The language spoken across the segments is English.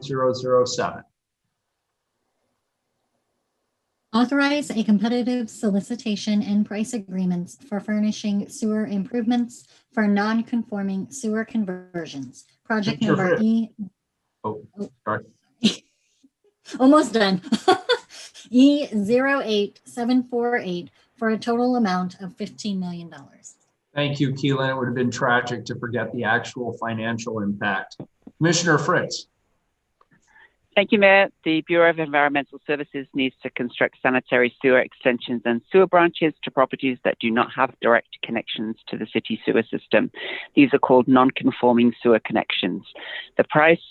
007. Authorize a competitive solicitation and price agreements for furnishing sewer improvements for non-conforming sewer conversions. Project Mr. number Fritz. E. Oh, sorry. Almost done. E08748 for a total amount of $15 million. Thank you, Keelan. It would have been tragic to forget the actual financial impact. Commissioner Fritz. Thank you, Mayor. The Bureau of Environmental Services needs to construct sanitary sewer extensions and sewer branches to properties that do not have direct connections to the city sewer system. These are called non-conforming sewer connections. The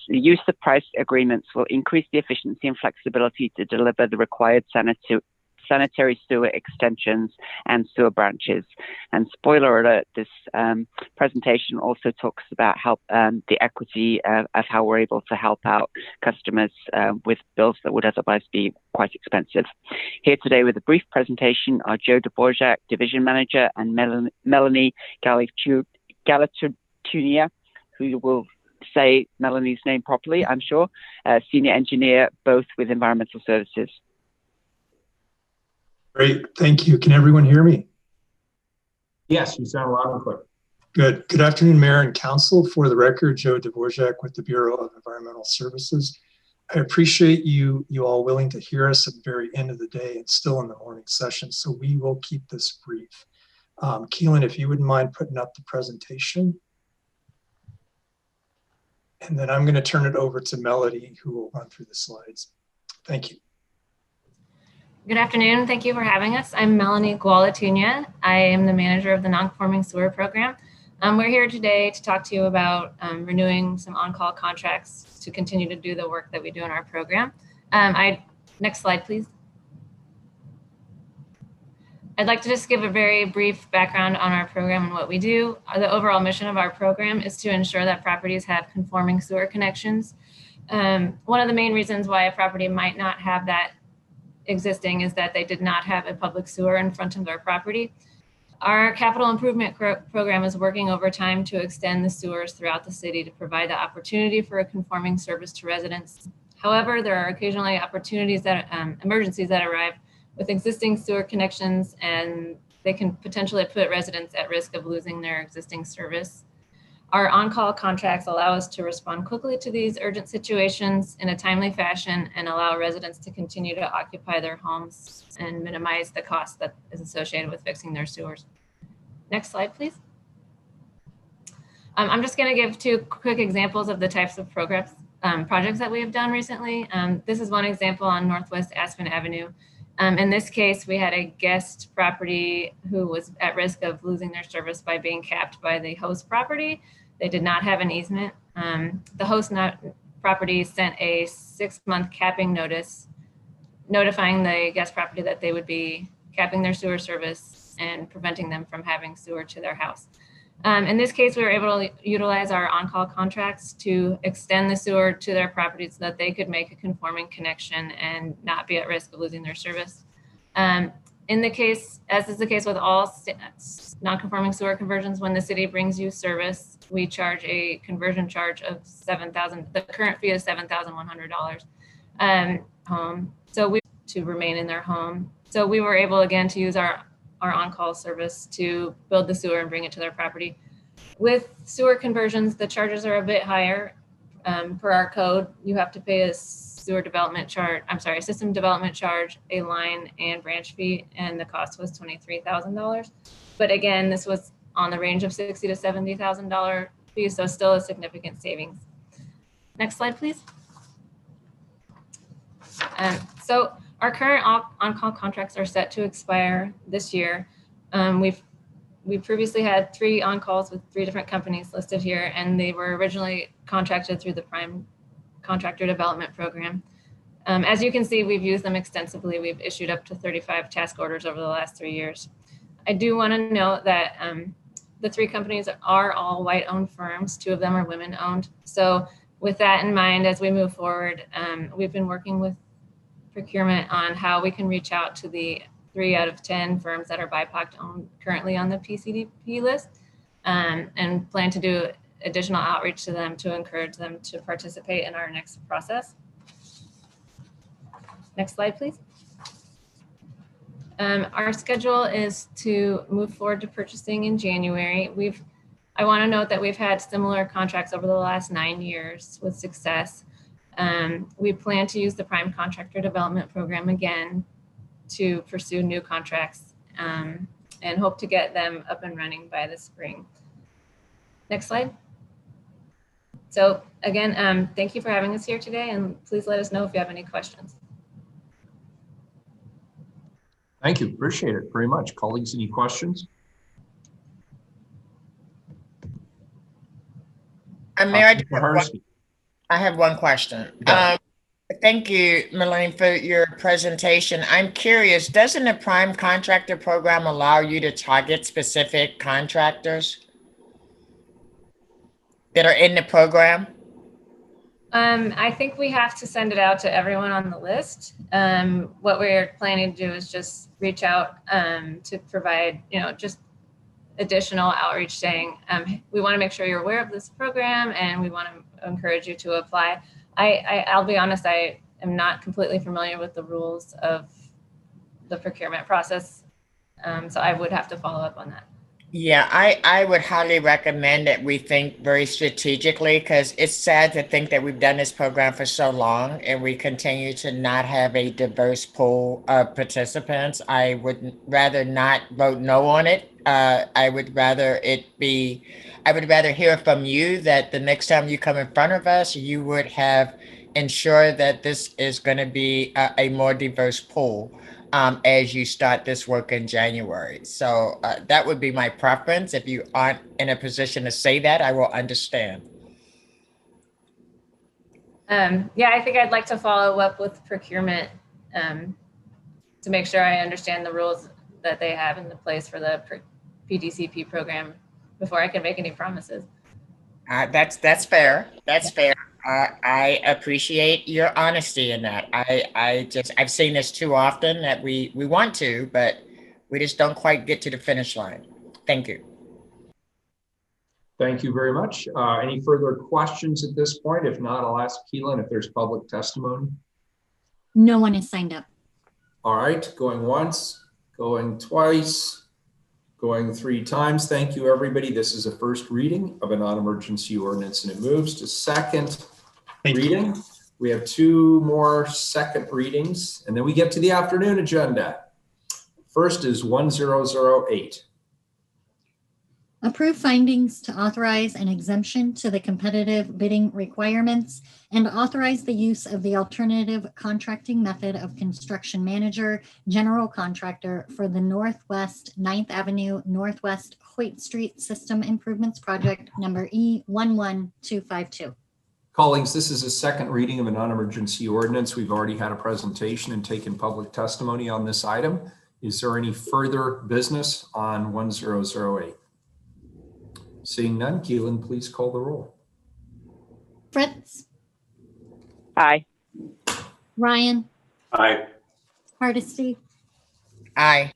use of price agreements will increase the efficiency and flexibility to deliver the required sanitary sewer extensions and sewer branches. And spoiler alert, this presentation also talks about the equity of how we're able to help out customers with bills that would otherwise be quite expensive. Here today with a brief presentation are Joe Dvorak, Division Manager, and Melanie Galatunia, who will say Melanie's name properly, I'm sure, Senior Engineer, both with Environmental Services. Great, thank you. Can everyone hear me? Yes, you sound loud and clear. Good. Good afternoon, Mayor and Council. For the record, Joe Dvorak with the Bureau of Environmental Services. I appreciate you all willing to hear us at the very end of the day. It's still in the morning session, so we will keep this brief. Keelan, if you wouldn't mind putting up the presentation. And then I'm going to turn it over to Melody, who will run through the slides. Thank you. Good afternoon. Thank you for having us. I'm Melanie Gualatunya. I am the manager of the Non-Conforming Sewer Program. We're here today to talk to you about renewing some on-call contracts to continue to do the work that we do in our program. Next slide, please. I'd like to just give a very brief background on our program and what we do. The overall mission of our program is to ensure that properties have conforming sewer connections. One of the main reasons why a property might not have that existing is that they did not have a public sewer in front of their property. Our capital improvement program is working overtime to extend the sewers throughout the city to provide the opportunity for a conforming service to residents. However, there are occasionally opportunities that emergencies that arrive with existing sewer connections, and they can potentially put residents at risk of losing their existing service. Our on-call contracts allow us to respond quickly to these urgent situations in a timely fashion and allow residents to continue to occupy their homes and minimize the cost that is associated with fixing their sewers. Next slide, please. I'm just going to give two quick examples of the types of projects that we have done recently. This is one example on Northwest Aspen Avenue. In this case, we had a guest property who was at risk of losing their service by being capped by the host property. They did not have an easement. The host property sent a 6-month capping notice notifying the guest property that they would be capping their sewer service and preventing them from having sewer to their house. In this case, we were able to utilize our on-call contracts to extend the sewer to their property so that they could make a conforming connection and not be at risk of losing their service. In the case, as is the case with all non-conforming sewer conversions, when the city brings you service, we charge a conversion charge of $7,000. The current fee is $7,100 to remain in their home. So we were able again to use our on-call service to build the sewer and bring it to their property. With sewer conversions, the charges are a bit higher. Per our code, you have to pay a system development charge, a line and branch fee, and the cost was $23,000. But again, this was on the range of $60,000 to $70,000 fee, so still a significant savings. Next slide, please. So our current on-call contracts are set to expire this year. We previously had 3 on-calls with 3 different companies listed here, and they were originally contracted through the Prime Contractor Development Program. As you can see, we've used them extensively. We've issued up to 35 task orders over the last 3 years. I do want to note that the 3 companies are all white-owned firms. 2 of them are women-owned. So with that in mind, as we move forward, we've been working with procurement on how we can reach out to the 3 out of 10 firms that are BIPOC owned currently on the PCDP list, and plan to do additional outreach to them to encourage them to participate in our next process. Next slide, please. Our schedule is to move forward to purchasing in January. I want to note that we've had similar contracts over the last 9 years with success. We plan to use the Prime Contractor Development Program again to pursue new contracts and hope to get them up and running by the spring. Next slide. So again, thank you for having us here today, and please let us know if you have any questions. Thank you. Appreciate it very much. Colleagues, any questions? Mayor, I have one question. Thank you, Melanie, for your presentation. I'm curious, doesn't the Prime Contractor Program allow you to target specific contractors that are in the program? I think we have to send it out to everyone on the list. What we're planning to do is just reach out to provide, just additional outreach saying, we want to make sure you're aware of this program and we want to encourage you to apply. I'll be honest, I am not completely familiar with the rules of the procurement process. So I would have to follow up on that. Yeah, I would highly recommend that we think very strategically, because it's sad to think that we've done this program for so long and we continue to not have a diverse pool of participants. I would rather not vote no on it. I would rather hear from you that the next time you come in front of us, you would have ensured that this is going to be a more diverse pool as you start this work in January. So that would be my preference. If you aren't in a position to say that, I will understand. Yeah, I think I'd like to follow up with procurement to make sure I understand the rules that they have in the place for the PDCP program before I can make any promises. That's fair. That's fair. I appreciate your honesty in that. I've seen this too often that we want to, but we just don't quite get to the finish line. Thank you. Thank you very much. Any further questions at this point? If not, I'll ask Keelan if there's public testimony. No one is signed up. All right, going once, going twice, going 3 times. Thank you, everybody. This is a first reading of a non-emergency ordinance, and it moves to second reading. We have 2 more second readings, and then we get to the afternoon agenda. First is 1008. Approve findings to authorize an exemption to the competitive bidding requirements and authorize the use of the alternative contracting method of construction manager, general contractor for the Northwest 9th Avenue, Northwest Hoyt Street System Improvements Project number E11252. Colleagues, this is a second reading of a non-emergency ordinance. We've already had a presentation and taken public testimony on this item. Is there any further business on 1008? Seeing none, Keelan, please call the roll. Fritz. Aye. Ryan. Aye. Hardesty. Aye.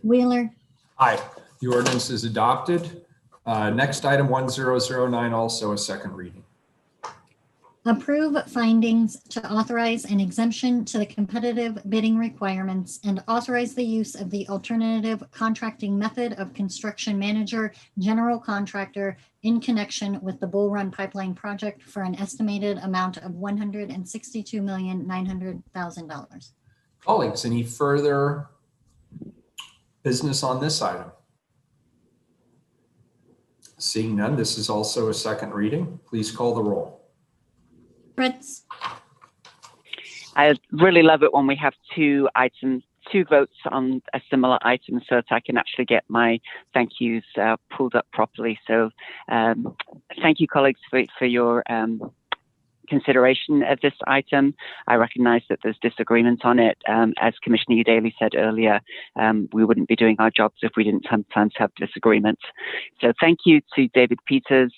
Wheeler. Aye. The ordinance is adopted. Next item 1009, also a second reading. Approve findings to authorize an exemption to the competitive bidding requirements and authorize the use of the alternative contracting method of construction manager, general contractor in connection with the Bull Run Pipeline project for an estimated amount of $162,900,000. Colleagues, any further business on this item? Seeing none, this is also a second reading. Please call the roll. Fritz. I really love it when we have 2 votes on a similar item so that I can actually get my thank yous pulled up properly. So thank you, colleagues, for your consideration of this item. I recognize that there's disagreement on it. As Commissioner Udaley said earlier, we wouldn't be doing our jobs if we didn't sometimes have disagreements. So thank you to David Peters,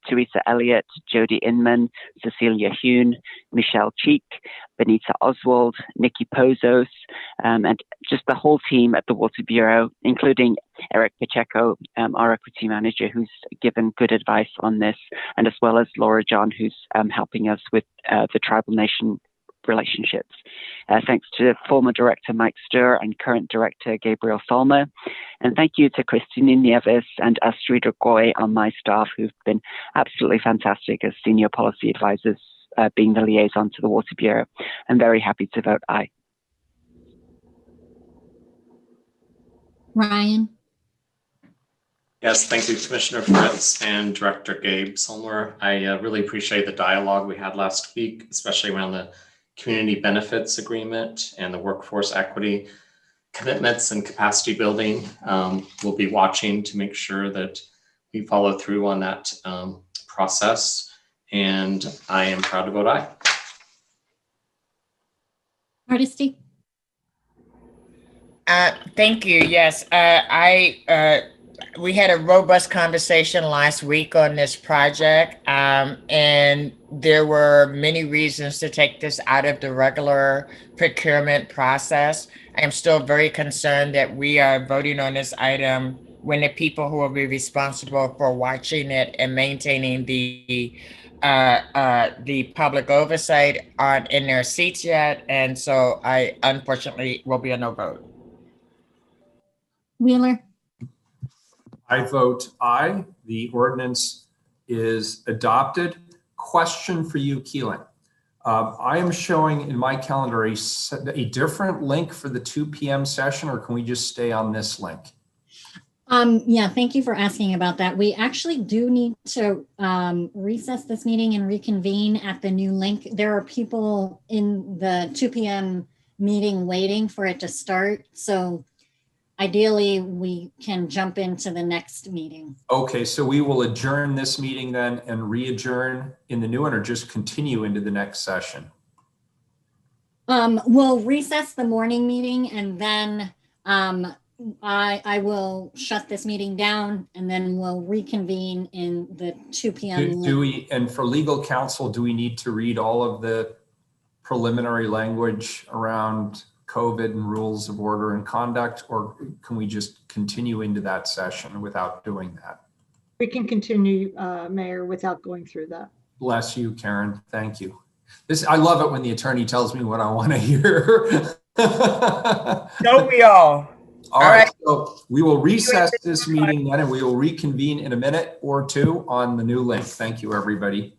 Teresa Elliott, Jody Inman, Cecilia Hune, Michelle Cheek, Benita Oswald, Nikki Pozos, and just the whole team at the Water Bureau, including Eric Pacheco, our equity manager, who's given good advice on this, and as well as Laura John, who's helping us with the tribal nation relationships. Thanks to former director Mike Sturr and current director Gabriel Solmer. And thank you to Christine Nieves and Astrid Goy on my staff, who've been absolutely fantastic as senior policy advisors, being the liaison to the Water Bureau. I'm very happy to vote aye. Ryan? Yes, thank you, Commissioner Fritz and Director Gabe Solmer. I really appreciate the dialogue we had last week, especially around the community benefits agreement and the workforce equity commitments and capacity building. We'll be watching to make sure that we follow through on that process. And I am proud to vote aye. Hardesty? Thank you. Yes, we had a robust conversation last week on this project, and there were many reasons to take this out of the regular procurement process. I am still very concerned that we are voting on this item when the people who will be responsible for watching it and maintaining the public oversight aren't in their seats yet, and so I unfortunately will be a no vote. Wheeler? I vote aye. The ordinance is adopted. Question for you, Keelan. I am showing in my calendar a different link for the 2 p.m. session, or can we just stay on this link? Yeah, thank you for asking about that. We actually do need to recess this meeting and reconvene at the new link. There are people in the 2 p.m. meeting waiting for it to start. So ideally, we can jump into the next meeting. Okay, so we will adjourn this meeting then and re-adjourn in the new one, or just continue into the next session? We'll recess the morning meeting, and then I will shut this meeting down, and then we'll reconvene in the 2 p.m. Do we, and for legal counsel, do we need to read all of the preliminary language around COVID and rules of order and conduct, or can we just continue into that session without doing that? We can continue, Mayor, without going through that. Bless you, Karen. Thank you. I love it when the attorney tells me what I want to hear. Don't we all? All right. So we will recess this meeting then, and we will reconvene in a minute or two on the new link. Thank you, everybody.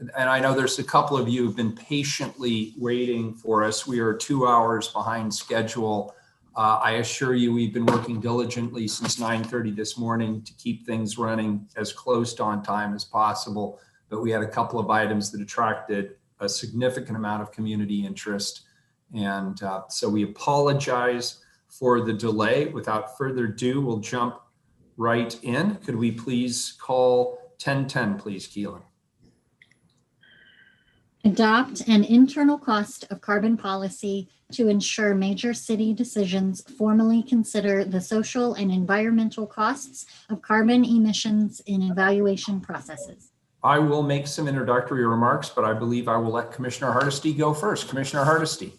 and I know there's a couple of you who've been patiently waiting for us. We are 2 hours behind schedule. I assure you, we've been working diligently since 9:30 this morning to keep things running as close to on time as possible. But we had a couple of items that attracted a significant amount of community interest. And so we apologize for the delay. Without further ado, we'll jump right in. Could we please call 1010, please, Keelan? Adopt an internal cost of carbon policy to ensure major city decisions formally consider the social and environmental costs of carbon emissions in evaluation processes. I will make some introductory remarks, but I believe I will let Commissioner Hardesty go first. Commissioner Hardesty.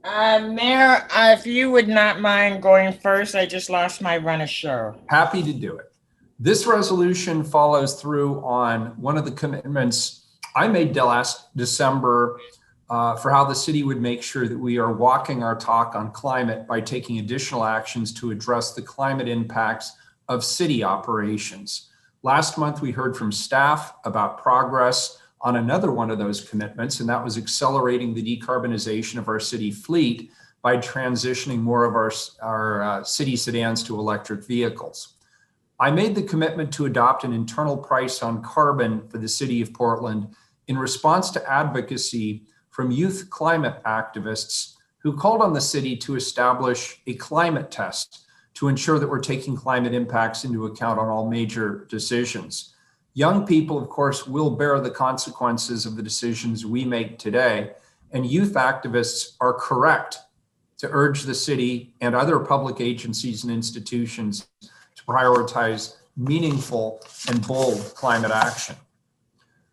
Mayor, if you would not mind going first, I just lost my run of show. Happy to do it. This resolution follows through on one of the commitments I made last December for how the city would make sure that we are walking our talk on climate by taking additional actions to address the climate impacts of city operations. Last month, we heard from staff about progress on another one of those commitments, and that was accelerating the decarbonization of our city fleet by transitioning more of our city sedans to electric vehicles. I made the commitment to adopt an internal price on carbon for the city of Portland in response to advocacy from youth climate activists who called on the city to establish a climate test to ensure that we're taking climate impacts into account on all major decisions. Young people, of course, will bear the consequences of the decisions we make today, and youth activists are correct to urge the city and other public agencies and institutions to prioritize meaningful and bold climate action.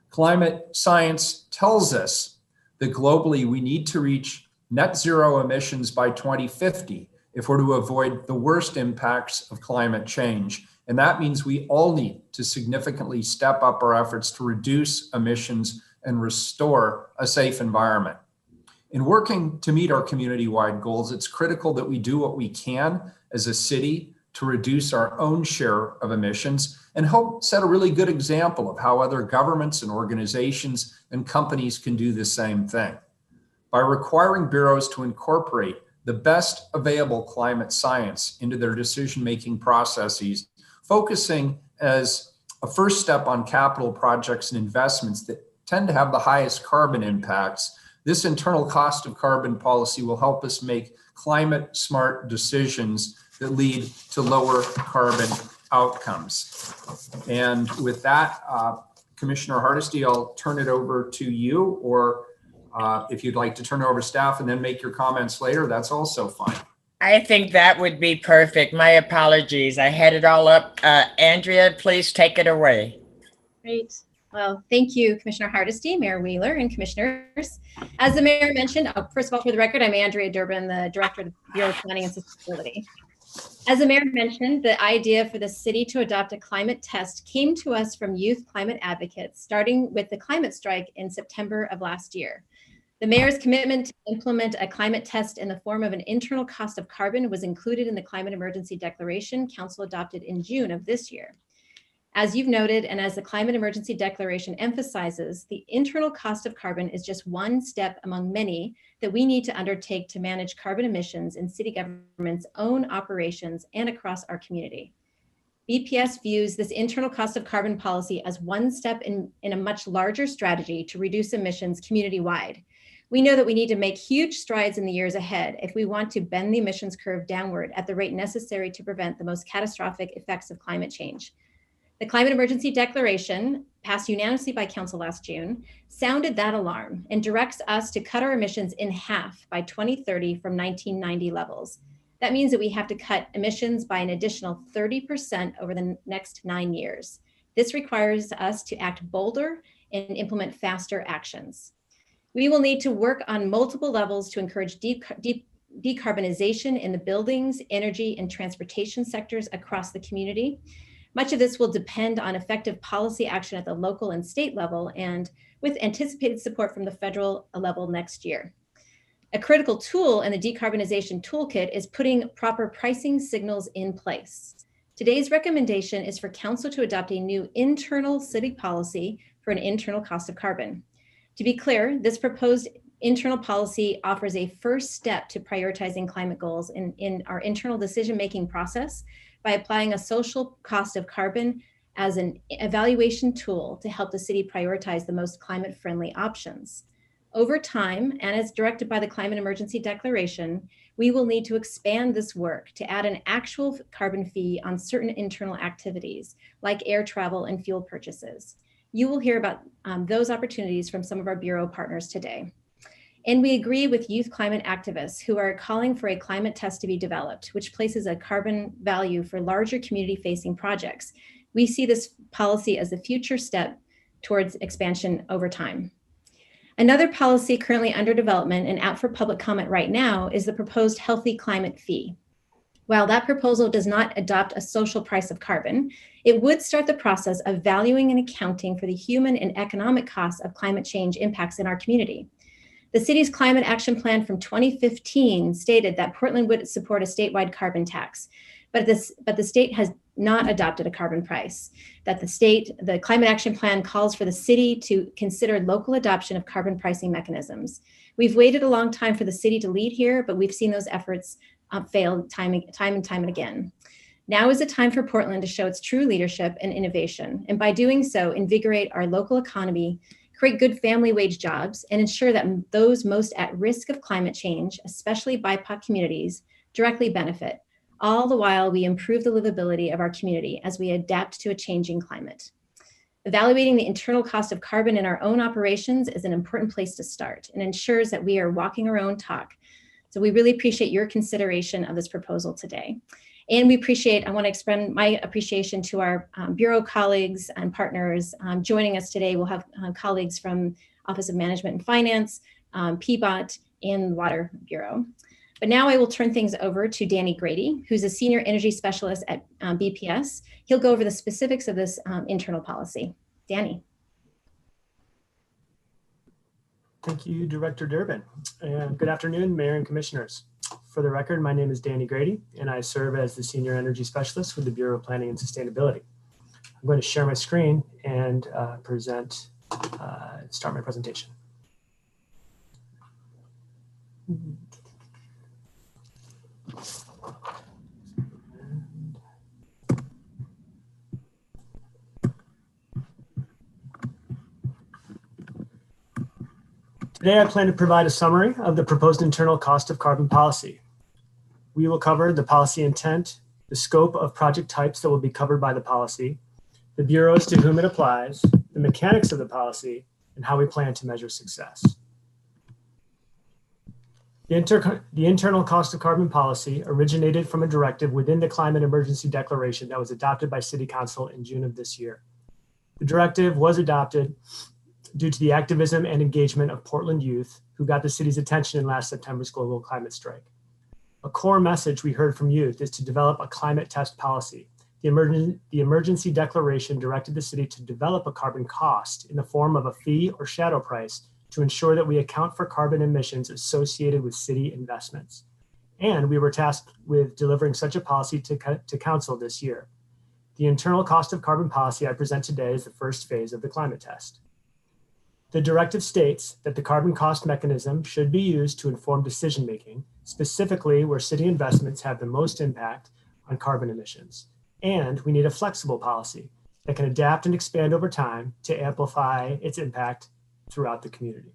Climate science tells us that globally we need to reach net zero emissions by 2050 if we're to avoid the worst impacts of climate change. And that means we all need to significantly step up our efforts to reduce emissions and restore a safe environment. In working to meet our community-wide goals, it's critical that we do what we can as a city to reduce our own share of emissions and help set a really good example of how other governments and organizations and companies can do the same thing. By requiring bureaus to incorporate the best available climate science into their decision-making processes, focusing as a first step on capital projects and investments that tend to have the highest carbon impacts, this internal cost of carbon policy will help us make climate smart decisions that lead to lower carbon outcomes. And with that, Commissioner Hardesty, I'll turn it over to you, or if you'd like to turn it over to staff and then make your comments later, that's also fine. I think that would be perfect. My apologies. I had it all up. Andrea, please take it away. Great. Well, thank you, Commissioner Hardesty, Mayor Wheeler, and commissioners. As the mayor mentioned, first of all, for the record, I'm Andrea Durbin, the Director of the Bureau of Planning and Sustainability. As the mayor mentioned, the idea for the city to adopt a climate test came to us from youth climate advocates, starting with the climate strike in September of last year. The mayor's commitment to implement a climate test in the form of an internal cost of carbon was included in the climate emergency declaration council adopted in June of this year. As you've noted, and as the climate emergency declaration emphasizes, the internal cost of carbon is just one step among many that we need to undertake to manage carbon emissions in city government's own operations and across our community. BPS views this internal cost of carbon policy as one step in a much larger strategy to reduce emissions community-wide. We know that we need to make huge strides in the years ahead if we want to bend the emissions curve downward at the rate necessary to prevent the most catastrophic effects of climate change. The Climate Emergency Declaration, passed unanimously by Council last June, sounded that alarm and directs us to cut our emissions in half by 2030 from 1990 levels. That means that we have to cut emissions by an additional 30% over the next 9 years. This requires us to act bolder and implement faster actions. We will need to work on multiple levels to encourage decarbonization in the buildings, energy, and transportation sectors across the community. Much of this will depend on effective policy action at the local and state level, and with anticipated support from the federal level next year. A critical tool in the decarbonization toolkit is putting proper pricing signals in place. Today's recommendation is for Council to adopt a new internal city policy for an internal cost of carbon. To be clear, this proposed internal policy offers a first step to prioritizing climate goals in our internal decision-making process by applying a social cost of carbon as an evaluation tool to help the city prioritize the most climate-friendly options. Over time, and as directed by the Climate Emergency Declaration, we will need to expand this work to add an actual carbon fee on certain internal activities like air travel and fuel purchases. You will hear about those opportunities from some of our Bureau partners today. And we agree with youth climate activists who are calling for a climate test to be developed, which places a carbon value for larger community-facing projects. We see this policy as a future step towards expansion over time. Another policy currently under development and out for public comment right now is the proposed healthy climate fee. While that proposal does not adopt a social price of carbon, it would start the process of valuing and accounting for the human and economic costs of climate change impacts in our community. The city's climate action plan from 2015 stated that Portland would support a statewide carbon tax, but the state has not adopted a carbon price. The climate action plan calls for the city to consider local adoption of carbon pricing mechanisms. We've waited a long time for the city to lead here, but we've seen those efforts fail time and time again. Now is the time for Portland to show its true leadership and innovation, and by doing so, invigorate our local economy, create good family wage jobs, and ensure that those most at risk of climate change, especially BIPOC communities, directly benefit, all the while we improve the livability of our community as we adapt to a changing climate. Evaluating the internal cost of carbon in our own operations is an important place to start and ensures that we are walking our own talk. So we really appreciate your consideration of this proposal today. And I want to extend my appreciation to our Bureau colleagues and partners joining us today. We'll have colleagues from Office of Management and Finance, PBOT, and Water Bureau. But now I will turn things over to Danny Grady, who's a Senior Energy Specialist at BPS. He'll go over the specifics of this internal policy. Danny. Thank you, Director Durbin. And good afternoon, Mayor and Commissioners. For the record, my name is Danny Grady, and I serve as the Senior Energy Specialist with the Bureau of Planning and Sustainability. I'm going to share my screen and start my presentation. Today, I plan to provide a summary of the proposed internal cost of carbon policy. We will cover the policy intent, the scope of project types that will be covered by the policy, the bureaus to whom it applies, the mechanics of the policy, and how we plan to measure success. The internal cost of carbon policy originated from a directive within the Climate Emergency Declaration that was adopted by City Council in June of this year. The directive was adopted due to the activism and engagement of Portland youth who got the city's attention in last September's global climate strike. A core message we heard from youth is to develop a climate test policy. The emergency declaration directed the city to develop a carbon cost in the form of a fee or shadow price to ensure that we account for carbon emissions associated with city investments. And we were tasked with delivering such a policy to council this year. The internal cost of carbon policy I present today is the first phase of the climate test. The directive states that the carbon cost mechanism should be used to inform decision-making, specifically where city investments have the most impact on carbon emissions. And we need a flexible policy that can adapt and expand over time to amplify its impact throughout the community.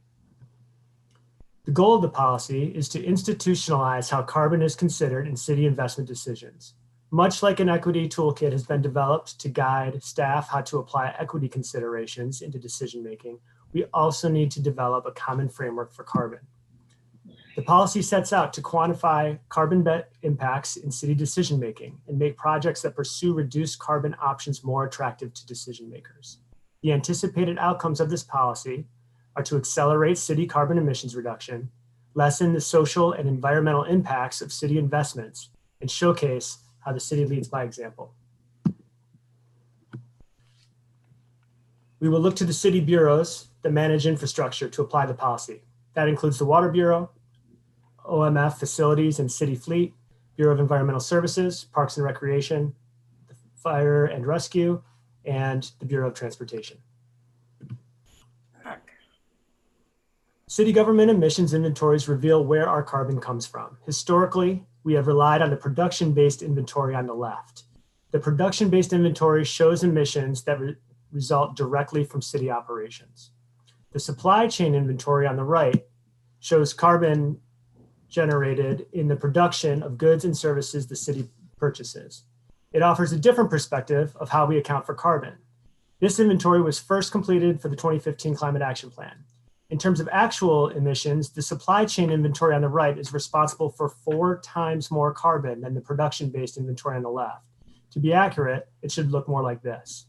The goal of the policy is to institutionalize how carbon is considered in city investment decisions. Much like an equity toolkit has been developed to guide staff how to apply equity considerations into decision-making, we also need to develop a common framework for carbon. The policy sets out to quantify carbon impacts in city decision-making and make projects that pursue reduced carbon options more attractive to decision makers. The anticipated outcomes of this policy are to accelerate city carbon emissions reduction, lessen the social and environmental impacts of city investments, and showcase how the city leads by example. We will look to the city bureaus that manage infrastructure to apply the policy. That includes the Water Bureau, OMF Facilities and City Fleet, Bureau of Environmental Services, Parks and Recreation, the Fire and Rescue, and the Bureau of Transportation. City government emissions inventories reveal where our carbon comes from. Historically, we have relied on the production-based inventory on the left. The production-based inventory shows emissions that result directly from city operations. The supply chain inventory on the right shows carbon generated in the production of goods and services the city purchases. It offers a different perspective of how we account for carbon. This inventory was first completed for the 2015 Climate Action Plan. In terms of actual emissions, the supply chain inventory on the right is responsible for 4 times more carbon than the production-based inventory on the left. To be accurate, it should look more like this.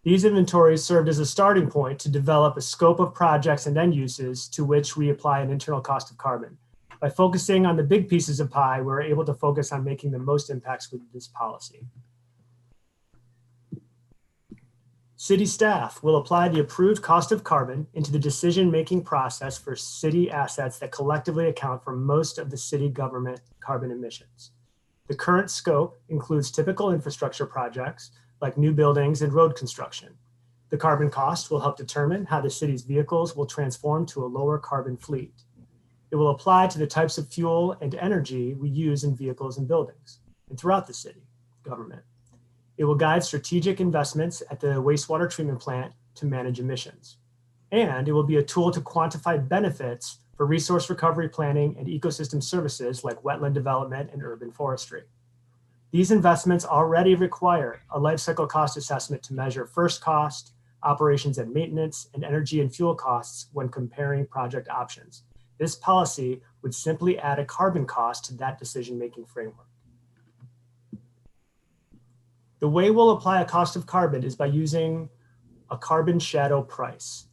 These inventories served as a starting point to develop a scope of projects and end uses to which we apply an internal cost of carbon. By focusing on the big pieces of pie, we're able to focus on making the most impacts with this policy. City staff will apply the approved cost of carbon into the decision-making process for city assets that collectively account for most of the city government carbon emissions. The current scope includes typical infrastructure projects like new buildings and road construction. The carbon cost will help determine how the city's vehicles will transform to a lower carbon fleet. It will apply to the types of fuel and energy we use in vehicles and buildings and throughout the city government. It will guide strategic investments at the wastewater treatment plant to manage emissions. And it will be a tool to quantify benefits for resource recovery planning and ecosystem services like wetland development and urban forestry. These investments already require a life cycle cost assessment to measure first cost, operations and maintenance, and energy and fuel costs when comparing project options. This policy would simply add a carbon cost to that decision-making framework. The way we'll apply a cost of carbon is by using a carbon shadow price.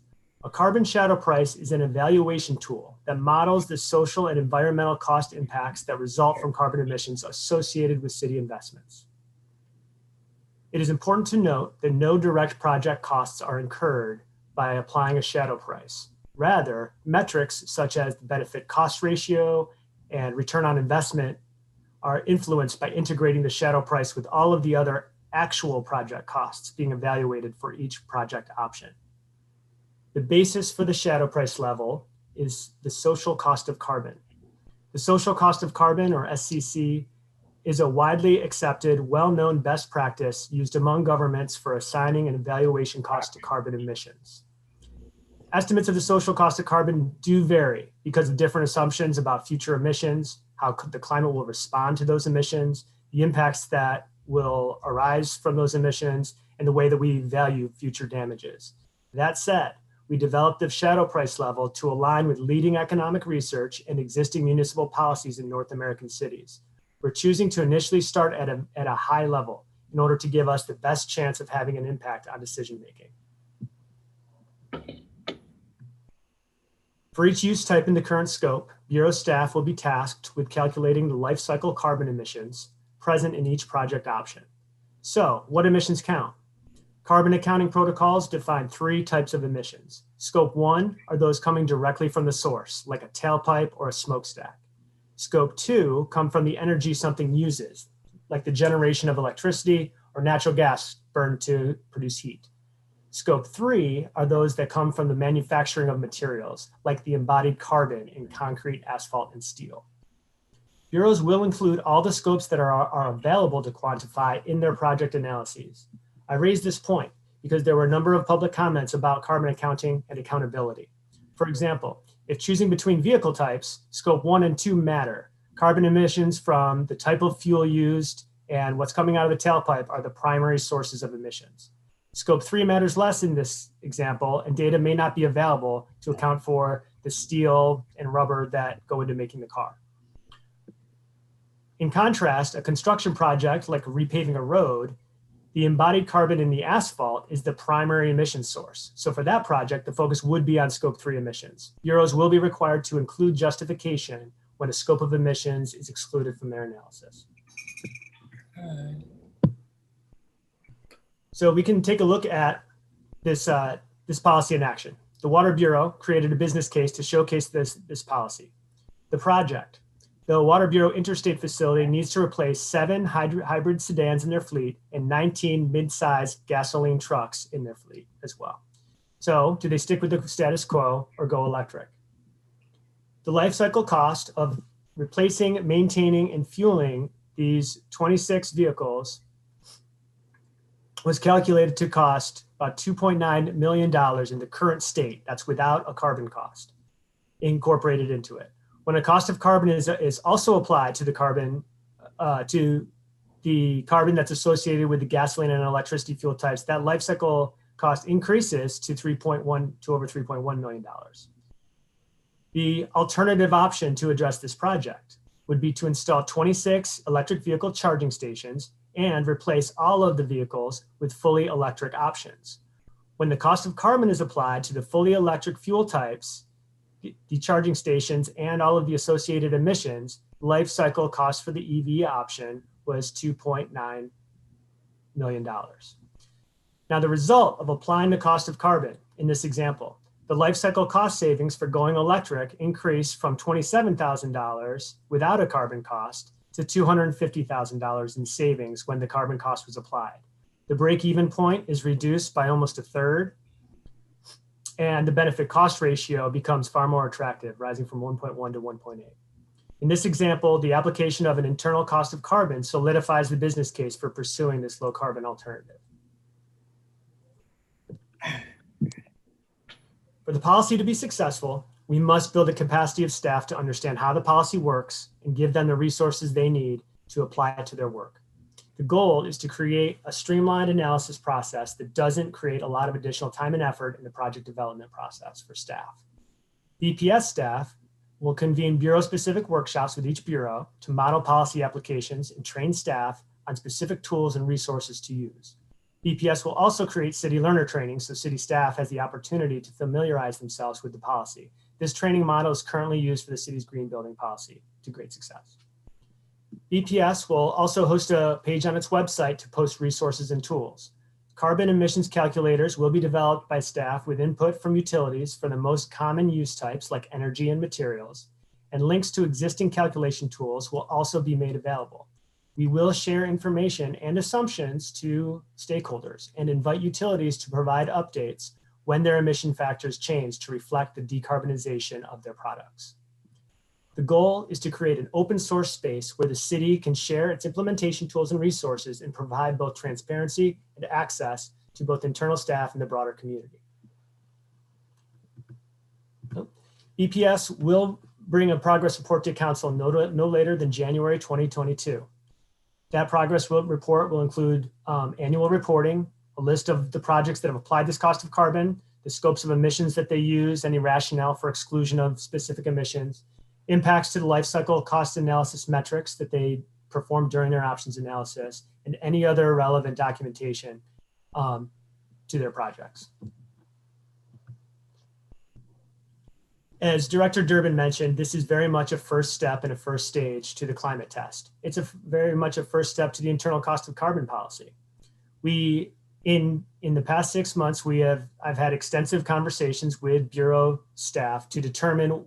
A carbon shadow price is an evaluation tool that models the social and environmental cost impacts that result from carbon emissions associated with city investments. It is important to note that no direct project costs are incurred by applying a shadow price. Rather, metrics such as the benefit cost ratio and return on investment are influenced by integrating the shadow price with all of the other actual project costs being evaluated for each project option. The basis for the shadow price level is the social cost of carbon. The social cost of carbon, or SCC, is a widely accepted, well-known best practice used among governments for assigning an evaluation cost to carbon emissions. Estimates of the social cost of carbon do vary because of different assumptions about future emissions, how the climate will respond to those emissions, the impacts that will arise from those emissions, and the way that we value future damages. That said, we developed the shadow price level to align with leading economic research and existing municipal policies in North American cities. We're choosing to initially start at a high level in order to give us the best chance of having an impact on decision-making. For each use type in the current scope, Bureau staff will be tasked with calculating the life cycle carbon emissions present in each project option. So, what emissions count? Carbon accounting protocols define 3 types of emissions. Scope 1 are those coming directly from the source, like a tailpipe or a smokestack. Scope 2 come from the energy something uses, like the generation of electricity or natural gas burned to produce heat. Scope 3 are those that come from the manufacturing of materials, like the embodied carbon in concrete, asphalt, and steel. Bureaus will include all the scopes that are available to quantify in their project analyses. I raise this point because there were a number of public comments about carbon accounting and accountability. For example, if choosing between vehicle types, scope 1 and 2 matter. Carbon emissions from the type of fuel used and what's coming out of the tailpipe are the primary sources of emissions. Scope 3 matters less in this example, and data may not be available to account for the steel and rubber that go into making the car. In contrast, a construction project like repaving a road, the embodied carbon in the asphalt is the primary emission source. So for that project, the focus would be on scope 3 emissions. Bureaus will be required to include justification when a scope of emissions is excluded from their analysis. So we can take a look at this policy in action. The Water Bureau created a business case to showcase this policy. The project. the Water Bureau Interstate Facility needs to replace 7 hybrid sedans in their fleet and 19 mid-sized gasoline trucks in their fleet as well. So do they stick with the status quo or go electric? The life cycle cost of replacing, maintaining, and fueling these 26 vehicles was calculated to cost about $2.9 million in the current state. That's without a carbon cost incorporated into it. When a cost of carbon is also applied to the carbon that's associated with the gasoline and electricity fuel types, that life cycle cost increases to over $3.1 million. The alternative option to address this project would be to install 26 electric vehicle charging stations and replace all of the vehicles with fully electric options. When the cost of carbon is applied to the fully electric fuel types, the charging stations, and all of the associated emissions, life cycle cost for the EV option was $2.9 million. Now, the result of applying the cost of carbon in this example, the life cycle cost savings for going electric increased from $27,000 without a carbon cost to $250,000 in savings when the carbon cost was applied. The break-even point is reduced by almost a third, and the benefit cost ratio becomes far more attractive, rising from 1.1 to 1.8. In this example, the application of an internal cost of carbon solidifies the business case for pursuing this low carbon alternative. For the policy to be successful, we must build a capacity of staff to understand how the policy works and give them the resources they need to apply it to their work. The goal is to create a streamlined analysis process that doesn't create a lot of additional time and effort in the project development process for staff. BPS staff will convene bureau-specific workshops with each bureau to model policy applications and train staff on specific tools and resources to use. BPS will also create city learner training so city staff has the opportunity to familiarize themselves with the policy. This training model is currently used for the city's green building policy to great success. BPS will also host a page on its website to post resources and tools. Carbon emissions calculators will be developed by staff with input from utilities for the most common use types like energy and materials, and links to existing calculation tools will also be made available. We will share information and assumptions to stakeholders and invite utilities to provide updates when their emission factors change to reflect the decarbonization of their products. The goal is to create an open source space where the city can share its implementation tools and resources and provide both transparency and access to both internal staff and the broader community. BPS will bring a progress report to council no later than January 2022. That progress report will include annual reporting, a list of the projects that have applied this cost of carbon, the scopes of emissions that they use, any rationale for exclusion of specific emissions, impacts to the life cycle cost analysis metrics that they performed during their options analysis, and any other relevant documentation to their projects. As Director Durbin mentioned, this is very much a first step and a first stage to the climate test. It's very much a first step to the internal cost of carbon policy. In the past 6 months, I've had extensive conversations with Bureau staff to determine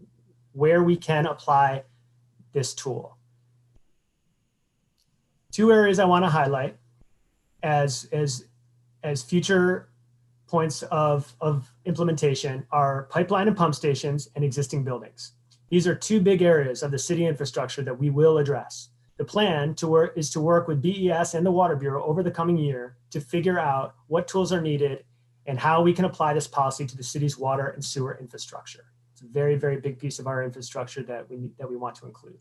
where we can apply this tool. 2 areas I want to highlight as future points of implementation are pipeline and pump stations and existing buildings. These are 2 big areas of the city infrastructure that we will address. The plan is to work with BES and the Water Bureau over the coming year to figure out what tools are needed and how we can apply this policy to the city's water and sewer infrastructure. It's a very, very big piece of our infrastructure that we want to include.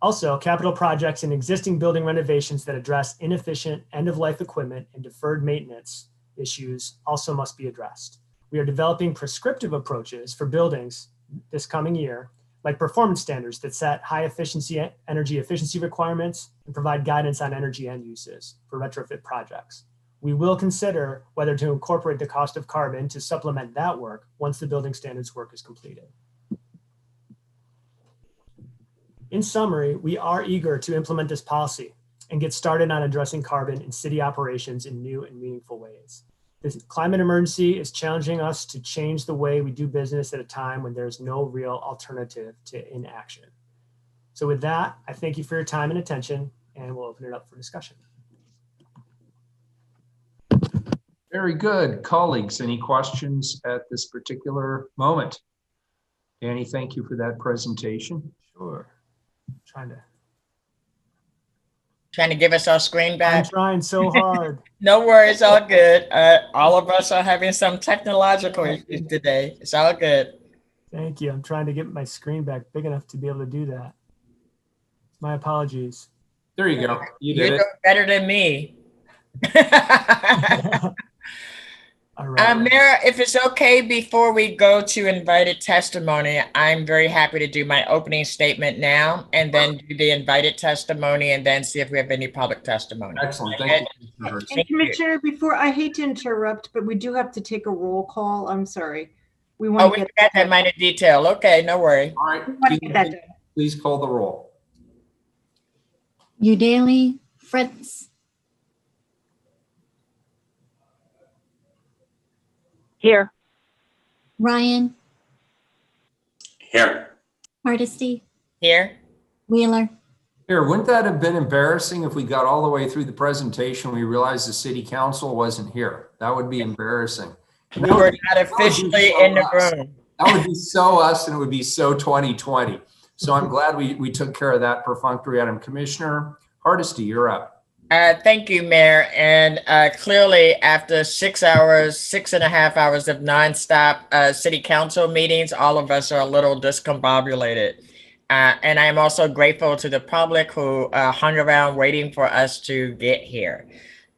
Also, capital projects and existing building renovations that address inefficient end-of-life equipment and deferred maintenance issues also must be addressed. We are developing prescriptive approaches for buildings this coming year, like performance standards that set high efficiency energy efficiency requirements and provide guidance on energy end uses for retrofit projects. We will consider whether to incorporate the cost of carbon to supplement that work once the building standards work is completed. In summary, we are eager to implement this policy and get started on addressing carbon in city operations in new and meaningful ways. This climate emergency is challenging us to change the way we do business at a time when there's no real alternative to inaction. So with that, I thank you for your time and attention, and we'll open it up for discussion. Very good. Colleagues, any questions at this particular moment? Danny, thank you for that presentation. Sure. Trying to give us our screen I'm back. trying so hard. No worries, all good. All of us are having some technological issues today. It's all good. Thank you. I'm trying to get my screen back big enough to be able to do that. My apologies. There you go. You You're did it. doing better than me. All right. Mayor, if it's okay, before we go to invited testimony, I'm very happy to do my opening statement now and then do the invited testimony and then see if we have any public testimony. Excellent. Thank you. And Commissioner, before, I hate to interrupt, but we do have to take a roll call. I'm sorry. We want to get that minor detail. Okay, no worry. All right. get that done. Please call the roll. Udaley, Fritz, Here. Ryan, Here. Hardesty, Here. Wheeler. Here, wouldn't that have been embarrassing if we got all the way through the presentation, we realized the city council wasn't here? That would be embarrassing. We were not officially in the room. That would be so us, and it would be so 2020. So I'm glad we took care of that perfunctory item. Commissioner Hardesty, you're up. Thank you, Mayor. And clearly, after 6.5 hours of nonstop city council meetings, all of us are a little discombobulated. And I'm also grateful to the public who hung around waiting for us to get here.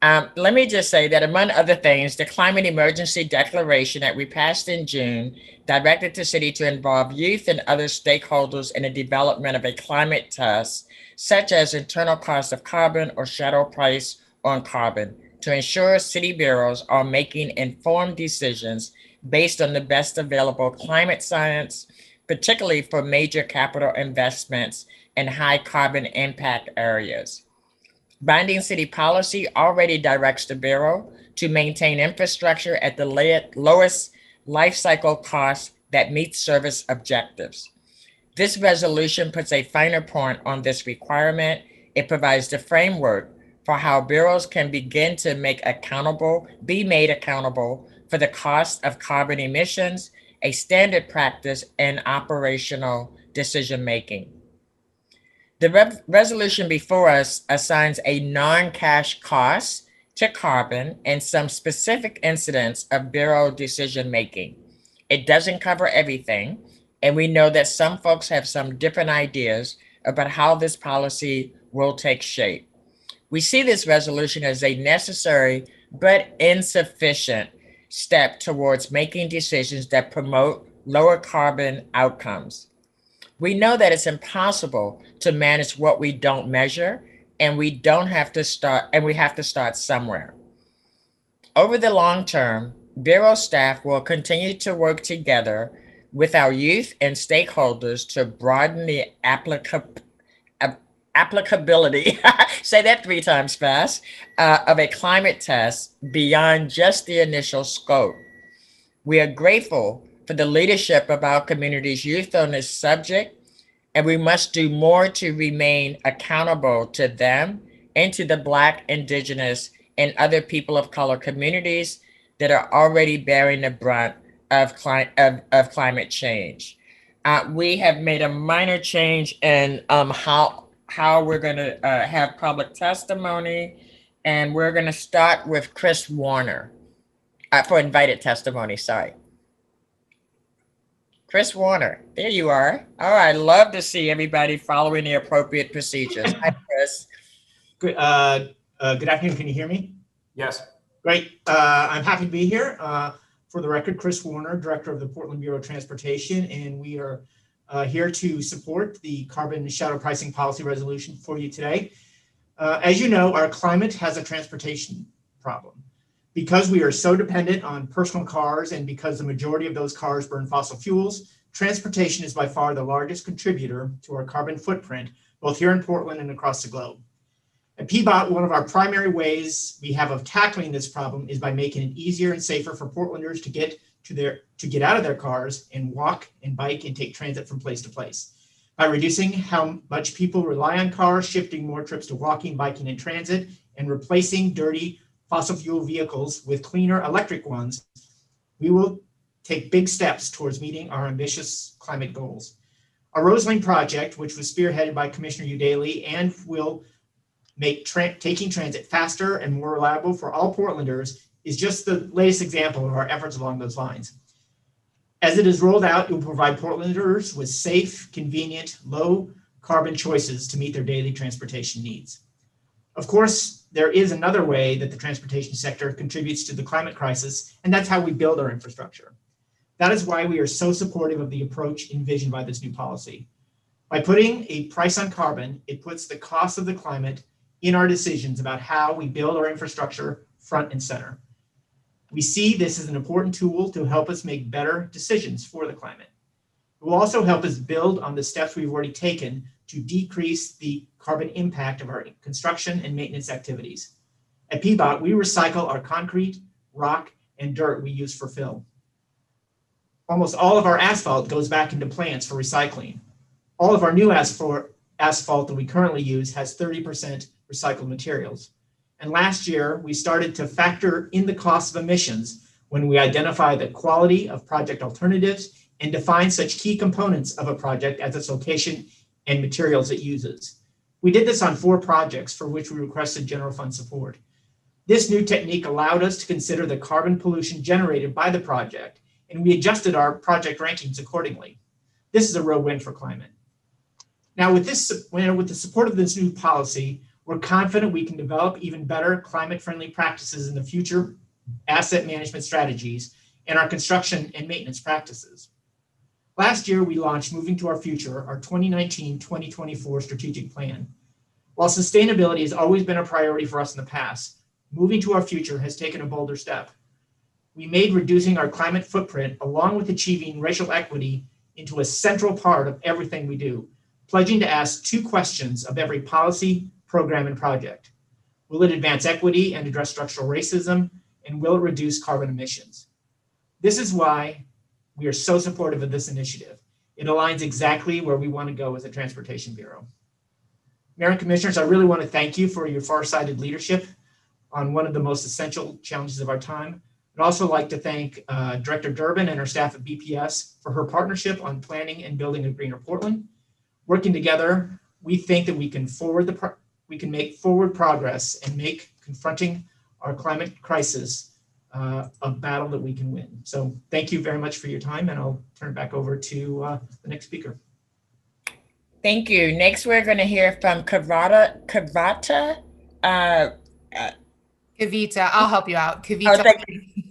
Let me just say that, among other things, the climate emergency declaration that we passed in June directed the city to involve youth and other stakeholders in the development of a climate test, such as internal cost of carbon or shadow price on carbon, to ensure city bureaus are making informed decisions based on the best available climate science, particularly for major capital investments in high carbon impact areas. Binding city policy already directs the Bureau to maintain infrastructure at the lowest life cycle cost that meets service objectives. This resolution puts a finer point on this requirement. It provides the framework for how bureaus can begin to be made accountable for the cost of carbon emissions, a standard practice in operational decision-making. The resolution before us assigns a non-cash cost to carbon and some specific incidents of bureau decision-making. It doesn't cover everything, and we know that some folks have some different ideas about how this policy will take shape. We see this resolution as a necessary but insufficient step towards making decisions that promote lower carbon outcomes. We know that it's impossible to manage what we don't measure, and we have to start somewhere. Over the long term, Bureau staff will continue to work together with our youth and stakeholders to broaden the applicability, say that 3 times fast, of a climate test beyond just the initial scope. We are grateful for the leadership of our community's youth on this subject, and we must do more to remain accountable to them and to the Black, Indigenous, and other people of color communities that are already bearing the brunt of climate change. We have made a minor change in how we're going to have public testimony, and we're going to start with Chris Warner for invited testimony. Sorry. Chris Warner, there you are. All right, love to see everybody following the appropriate procedures. Hi, Chris. Good afternoon. Can you hear me? Yes. Great. I'm happy to be here. For the record, Chris Warner, Director of the Portland Bureau of Transportation, and we are here to support the carbon shadow pricing policy resolution for you today. As you know, our climate has a transportation problem. Because we are so dependent on personal cars and because the majority of those cars burn fossil fuels, transportation is by far the largest contributor to our carbon footprint, both here in Portland and across the globe. At PBOT, one of our primary ways we have of tackling this problem is by making it easier and safer for Portlanders to get out of their cars and walk and bike and take transit from place to place. by reducing how much people rely on cars, shifting more trips to walking, biking, and transit, and replacing dirty fossil fuel vehicles with cleaner electric ones, we will take big steps towards meeting our ambitious climate goals. Our Rose Lane project, which was spearheaded by Commissioner Udaley and will make taking transit faster and more reliable for all Portlanders, is just the latest example of our efforts along those lines. As it is rolled out, it will provide Portlanders with safe, convenient, low carbon choices to meet their daily transportation needs. Of course, there is another way that the transportation sector contributes to the climate crisis, and that's how we build our infrastructure. That is why we are so supportive of the approach envisioned by this new policy. By putting a price on carbon, it puts the cost of the climate in our decisions about how we build our infrastructure front and center. We see this as an important tool to help us make better decisions for the climate. It will also help us build on the steps we've already taken to decrease the carbon impact of our construction and maintenance activities. At PBOT, we recycle our concrete, rock, and dirt we use for fill. Almost all of our asphalt goes back into plants for recycling. All of our new asphalt that we currently use has 30% recycled materials. And last year, we started to factor in the cost of emissions when we identify the quality of project alternatives and define such key components of a project as its location and materials it uses. We did this on 4 projects for which we requested general fund support. This new technique allowed us to consider the carbon pollution generated by the project, and we adjusted our project rankings accordingly. This is a real win for climate. Now, with the support of this new policy, we're confident we can develop even better climate-friendly practices in the future asset management strategies and our construction and maintenance practices. Last year, we launched Moving to Our Future, our 2019-2024 strategic plan. While sustainability has always been a priority for us in the past, Moving to Our Future has taken a bolder step. We made reducing our climate footprint, along with achieving racial equity, into a central part of everything we do, pledging to ask 2 questions of every policy, program, and project. Will it advance equity and address structural racism? And will it reduce carbon emissions? This is why we are so supportive of this initiative. It aligns exactly where we want to go as a Transportation Bureau. Mayor and Commissioners, I really want to thank you for your far-sighted leadership on one of the most essential challenges of our time. I'd also like to thank Director Durbin and her staff at BPS for her partnership on planning and building a greener Portland. Working together, we think that we can make forward progress and make confronting our climate crisis a battle that we can win. So thank you very much for your time, and I'll turn it back over to the next speaker. Thank you. Next, we're going to hear from Kavita. Kavita, I'll help you out. Kavita.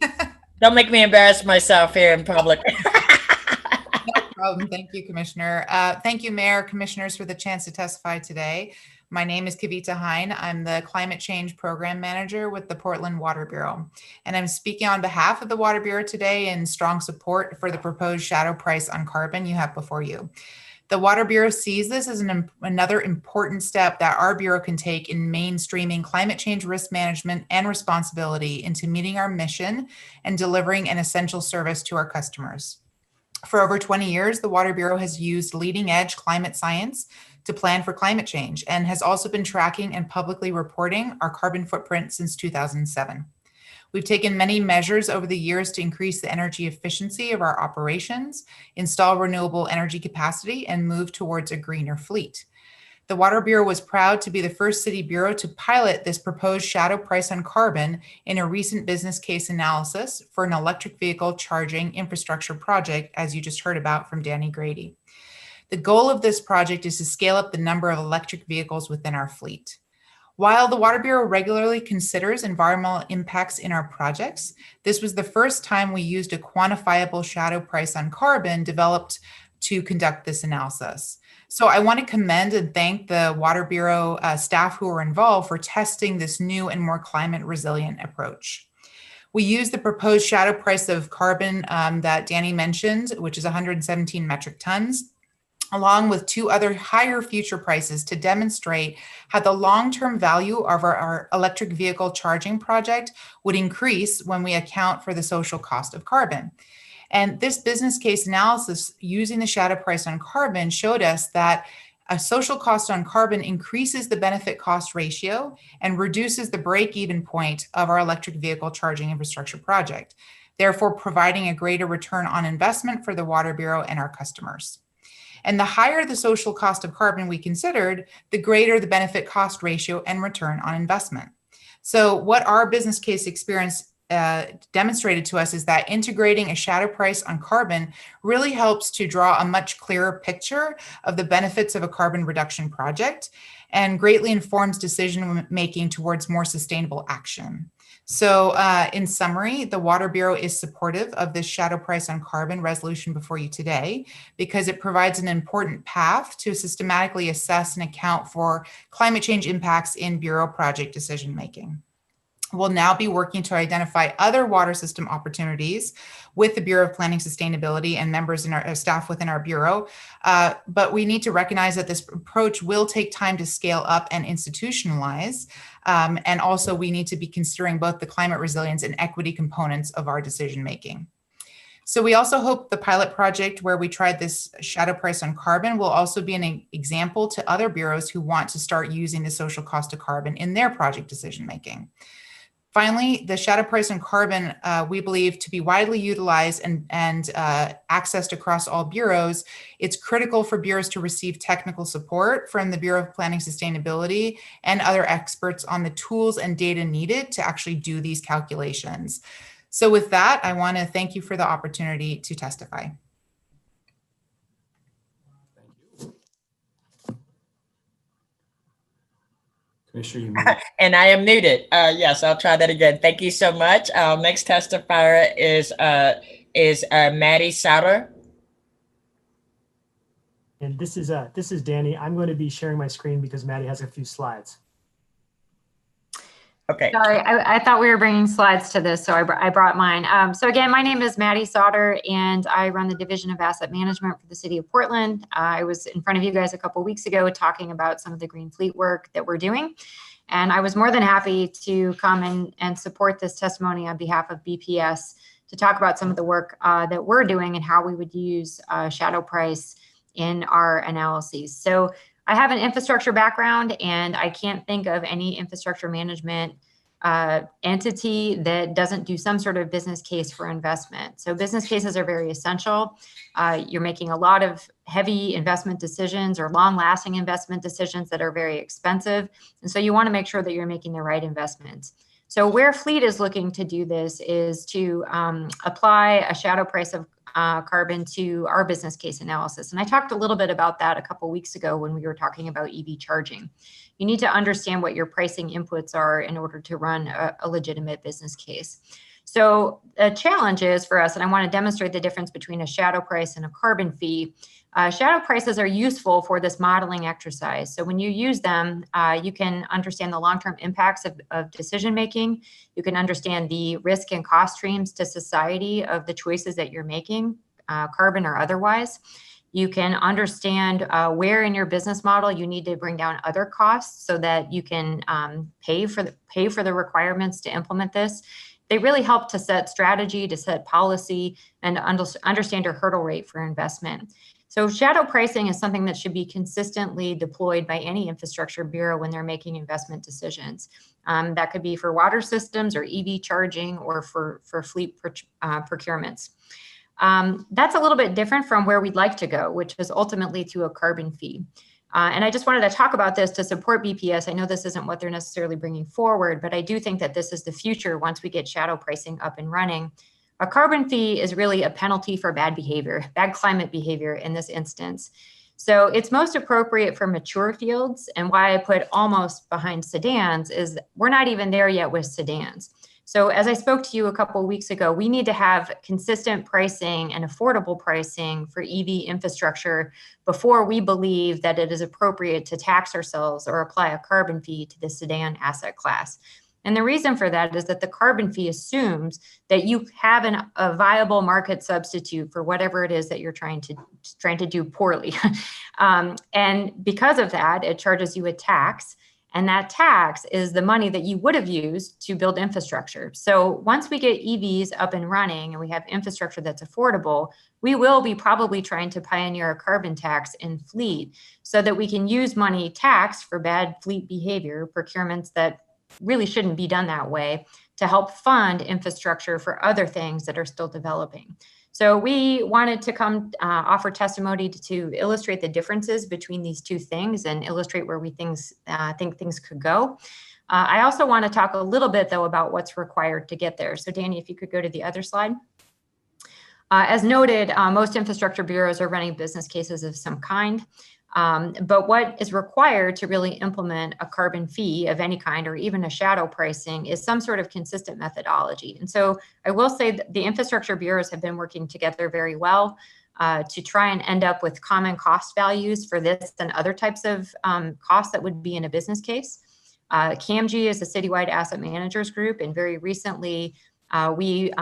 Oh, don't make me embarrass myself here in public. No problem. Thank you, Commissioner. Thank you, Mayor, Commissioners, for the chance to testify today. My name is Kavita Hine. I'm the Climate Change Program Manager with the Portland Water Bureau. And I'm speaking on behalf of the Water Bureau today in strong support for the proposed shadow price on carbon you have before you. The Water Bureau sees this as another important step that our Bureau can take in mainstreaming climate change risk management and responsibility into meeting our mission and delivering an essential service to our customers. For over 20 years, the Water Bureau has used leading edge climate science to plan for climate change and has also been tracking and publicly reporting our carbon footprint since 2007. We've taken many measures over the years to increase the energy efficiency of our operations, install renewable energy capacity, and move towards a greener fleet. The Water Bureau was proud to be the first city bureau to pilot this proposed shadow price on carbon in a recent business case analysis for an electric vehicle charging infrastructure project, as you just heard about from Danny Grady. The goal of this project is to scale up the number of electric vehicles within our fleet. While the Water Bureau regularly considers environmental impacts in our projects, this was the first time we used a quantifiable shadow price on carbon developed to conduct this analysis. So I want to commend and thank the Water Bureau staff who were involved for testing this new and more climate resilient approach. We use the proposed shadow price of carbon that Danny mentioned, which is 117 metric tons, along with 2 other higher future prices to demonstrate how the long-term value of our electric vehicle charging project would increase when we account for the social cost of carbon. And this business case analysis using the shadow price on carbon showed us that a social cost on carbon increases the benefit cost ratio and reduces the break-even point of our electric vehicle charging infrastructure project, therefore providing a greater return on investment for the Water Bureau and our customers. And the higher the social cost of carbon we considered, the greater the benefit cost ratio and return on investment. So what our business case experience demonstrated to us is that integrating a shadow price on carbon really helps to draw a much clearer picture of the benefits of a carbon reduction project and greatly informs decision making towards more sustainable action. So in summary, the Water Bureau is supportive of this shadow price on carbon resolution before you today because it provides an important path to systematically assess and account for climate change impacts in Bureau project decision making. We'll now be working to identify other water system opportunities with the Bureau of Planning Sustainability and members in our staff within our Bureau. But we need to recognize that this approach will take time to scale up and institutionalize. And also we need to be considering both the climate resilience and equity components of our decision making. So we also hope the pilot project where we tried this shadow price on carbon will also be an example to other bureaus who want to start using the social cost of carbon in their project decision making. Finally, the shadow price on carbon, we believe to be widely utilized and accessed across all bureaus. It's critical for bureaus to receive technical support from the Bureau of Planning Sustainability and other experts on the tools and data needed to actually do these calculations. So with that, I want to thank you for the opportunity to testify. Commissioner, you muted. And I am muted. Yes, I'll try that again. Thank you so much. Our next testifier is Maddie Sauter. And this is Danny. I'm going to be sharing my screen because Maddie has a few slides. Okay. Sorry, I thought we were bringing slides to this, so I brought mine. So again, my name is Maddie Sauter, and I run the Division of Asset Management for the City of Portland. I was in front of you guys a couple weeks ago talking about some of the green fleet work that we're doing, and I was more than happy to come and support this testimony on behalf of BPS to talk about some of the work that we're doing and how we would use shadow price in our analyses. So I have an infrastructure background, and I can't think of any infrastructure management entity that doesn't do some sort of business case for investment. So business cases are very essential. You're making a lot of heavy investment decisions or long-lasting investment decisions that are very expensive. And so you want to make sure that you're making the right investments. So where Fleet is looking to do this is to apply a shadow price of carbon to our business case analysis. And I talked a little bit about that a couple weeks ago when we were talking about EV charging. You need to understand what your pricing inputs are in order to run a legitimate business case. So the challenge is for us, and I want to demonstrate the difference between a shadow price and a carbon fee. Shadow prices are useful for this modeling exercise. So when you use them, you can understand the long-term impacts of decision-making. You can understand the risk and cost streams to society of the choices that you're making, carbon or otherwise. You can understand where in your business model you need to bring down other costs so that you can pay for the requirements to implement this. They really help to set strategy, to set policy, and understand your hurdle rate for investment. So shadow pricing is something that should be consistently deployed by any infrastructure bureau when they're making investment decisions. That could be for water systems or EV charging or for fleet procurements. That's a little bit different from where we'd like to go, which is ultimately to a carbon fee. And I just wanted to talk about this to support BPS. I know this isn't what they're necessarily bringing forward, but I do think that this is the future once we get shadow pricing up and running. A carbon fee is really a penalty for bad behavior, bad climate behavior in this instance. So it's most appropriate for mature fields. And why I put almost behind sedans is we're not even there yet with sedans. So as I spoke to you a couple of weeks ago, we need to have consistent pricing and affordable pricing for EV infrastructure before we believe that it is appropriate to tax ourselves or apply a carbon fee to the sedan asset class. And the reason for that is that the carbon fee assumes that you have a viable market substitute for whatever it is that you're trying to do poorly. And because of that, it charges you a tax. And that tax is the money that you would have used to build infrastructure. So once we get EVs up and running and we have infrastructure that's affordable, we will be probably trying to pioneer a carbon tax in fleet so that we can use money taxed for bad fleet behavior, procurements that really shouldn't be done that way, to help fund infrastructure for other things that are still developing. So we wanted to come offer testimony to illustrate the differences between these two things and illustrate where we think things could go. I also want to talk a little bit, though, about what's required to get there. So Danny, if you could go to the other slide. As noted, most infrastructure bureaus are running business cases of some kind. But what is required to really implement a carbon fee of any kind, or even a shadow pricing, is some sort of consistent methodology. And so I will say that the infrastructure bureaus have been working together very well to try and end up with common cost values for this and other types of costs that would be in a business case. CAMG is a citywide asset managers group, and very recently we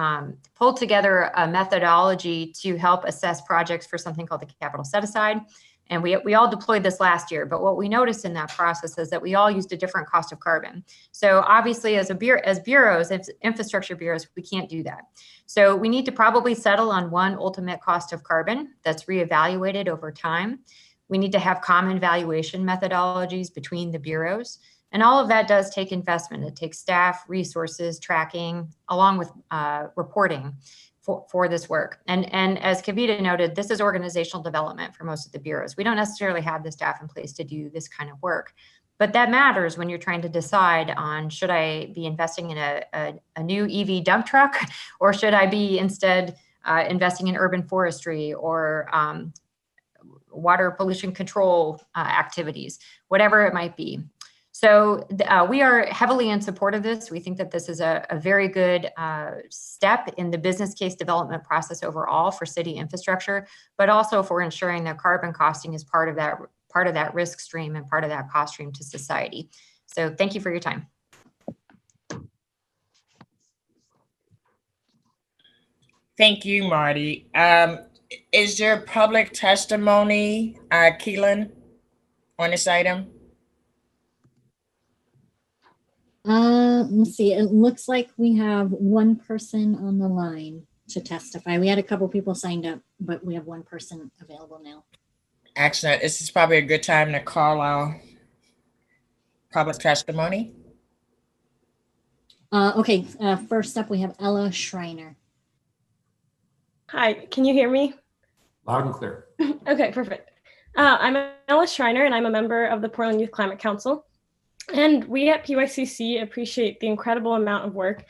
pulled together a methodology to help assess projects for something called the capital set aside. And we all deployed this last year, but what we noticed in that process is that we all used a different cost of carbon. So obviously as bureaus, as infrastructure bureaus, we can't do that. So we need to probably settle on one ultimate cost of carbon that's reevaluated over time. We need to have common valuation methodologies between the bureaus. And all of that does take investment. It takes staff, resources, tracking, along with reporting for this work. And as Kavita noted, this is organizational development for most of the bureaus. We don't necessarily have the staff in place to do this kind of work, but that matters when you're trying to decide on, should I be investing in a new EV dump truck, or should I be instead investing in urban forestry or water pollution control activities, whatever it might be. So we are heavily in support of this. We think that this is a very good step in the business case development process overall for city infrastructure, but also for ensuring that carbon costing is part of that risk stream and part of that cost stream to society. So thank you for your time. Thank you, Marty. Is there public testimony, Keelan, on this item? Let's see. It looks like we have one person on the line to testify. We had a couple people signed up, but we have one person available now. Excellent. This is probably a good time to call our public testimony. Okay. First up, we have Ella Schreiner. Hi, can you hear me? Loud and clear. Okay, perfect. I'm Ella Schreiner, and I'm a member of the Portland Youth Climate Council. And we at PYCC appreciate the incredible amount of work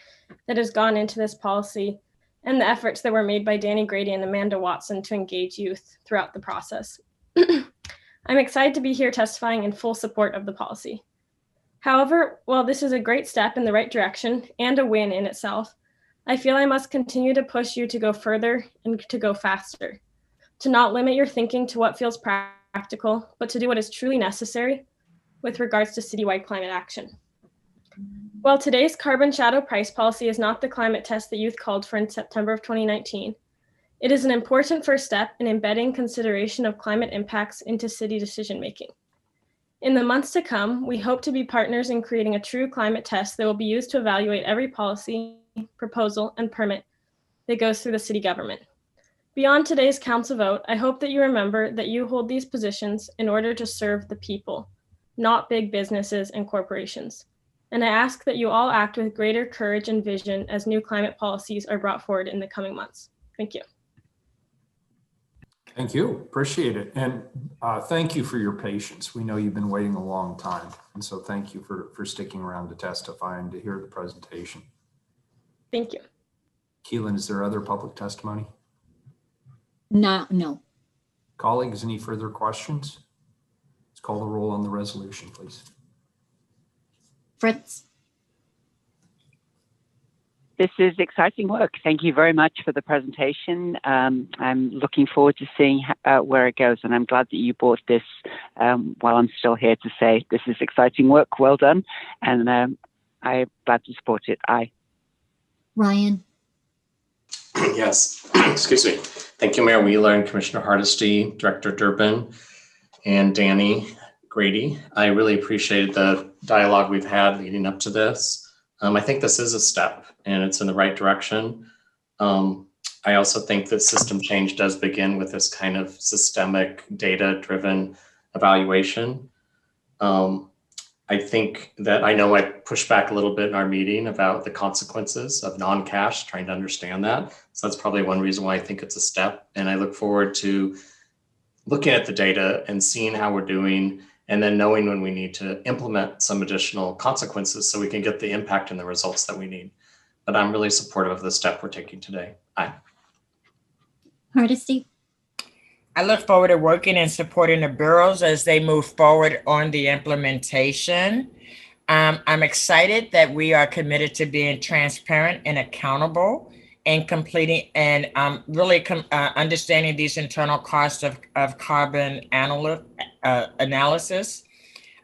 that has gone into this policy and the efforts that were made by Danny Grady and Amanda Watson to engage youth throughout the process. I'm excited to be here testifying in full support of the policy. However, while this is a great step in the right direction and a win in itself, I feel I must continue to push you to go further and to go faster, to not limit your thinking to what feels practical, but to do what is truly necessary with regards to citywide climate action. While today's carbon shadow price policy is not the climate test that youth called for in September of 2019, it is an important first step in embedding consideration of climate impacts into city decision-making. In the months to come, we hope to be partners in creating a true climate test that will be used to evaluate every policy, proposal, and permit that goes through the city government. Beyond today's council vote, I hope that you remember that you hold these positions in order to serve the people, not big businesses and corporations. And I ask that you all act with greater courage and vision as new climate policies are brought forward in the coming months. Thank you. Thank you. Appreciate it. And thank you for your patience. We know you've been waiting a long time. And so thank you for sticking around to testify and to hear the presentation. Thank you. Keelan, is there other public testimony? No. Colleagues, any further questions? Let's call the roll on the resolution, please. Fritz. This is exciting work. Thank you very much for the presentation. I'm looking forward to seeing where it goes, and I'm glad that you brought this while I'm still here to say this is exciting work. Well done, and I'm glad to support it. Aye. Ryan. Yes, excuse me. Thank you, Mayor Wheeler and Commissioner Hardesty, Director Durbin, and Danny Grady. I really appreciated the dialogue we've had leading up to this. I think this is a step and it's in the right direction. I also think that system change does begin with this kind of systemic data-driven evaluation. I think that I know I pushed back a little bit in our meeting about the consequences of non-cash, trying to understand that. So that's probably one reason why I think it's a step. And I look forward to looking at the data and seeing how we're doing, and then knowing when we need to implement some additional consequences so we can get the impact and the results that we need. But I'm really supportive of the step we're taking today. Aye. Hardesty. I look forward to working and supporting the bureaus as they move forward on the implementation. I'm excited that we are committed to being transparent and accountable and completing and really understanding these internal costs of carbon analysis.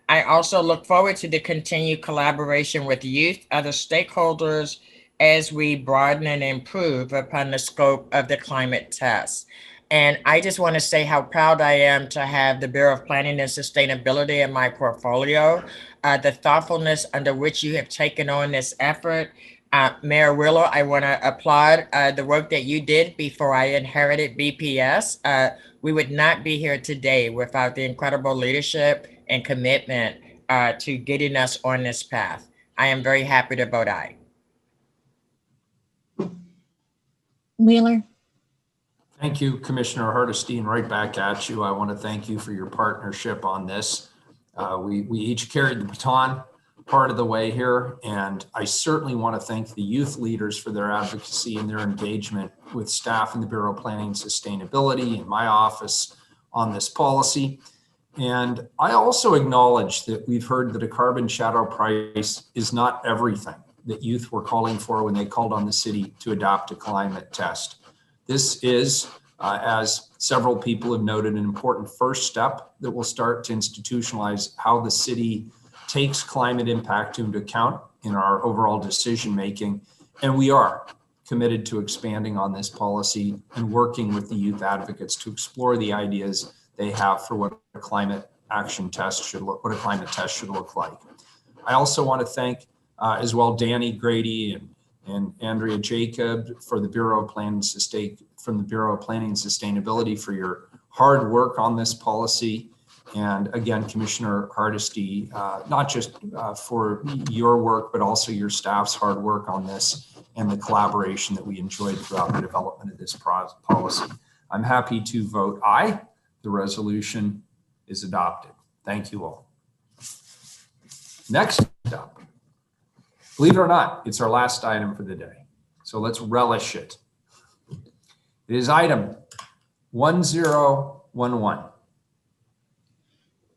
I also look forward to the continued collaboration with youth, other stakeholders, as we broaden and improve upon the scope of the climate test. And I just want to say how proud I am to have the Bureau of Planning and Sustainability in my portfolio, the thoughtfulness under which you have taken on this effort. Mayor Wheeler, I want to applaud the work that you did before I inherited BPS. We would not be here today without the incredible leadership and commitment to getting us on this path. I am very happy to vote aye. Wheeler. Thank you, Commissioner Hardesty, and right back at you. I want to thank you for your partnership on this. We each carried the baton part of the way here, and I certainly want to thank the youth leaders for their advocacy and their engagement with staff in the Bureau of Planning and Sustainability in my office on this policy. And I also acknowledge that we've heard that a carbon shadow price is not everything that youth were calling for when they called on the city to adopt a climate test. This is, as several people have noted, an important first step that will start to institutionalize how the city takes climate impact into account in our overall decision making. And we are committed to expanding on this policy and working with the youth advocates to explore the ideas they have for what a climate action test should look, what a climate test should look like. I also want to thank as well Danny Grady and Andrea Jacob for the Bureau of Planning and Sustainability for your hard work on this policy. And again, Commissioner Hardesty, not just for your work, but also your staff's hard work on this and the collaboration that we enjoyed throughout the development of this policy. I'm happy to vote aye. The resolution is adopted. Thank you all. Next up, believe it or not, it's our last item for the day. So let's relish it. It is item 1011.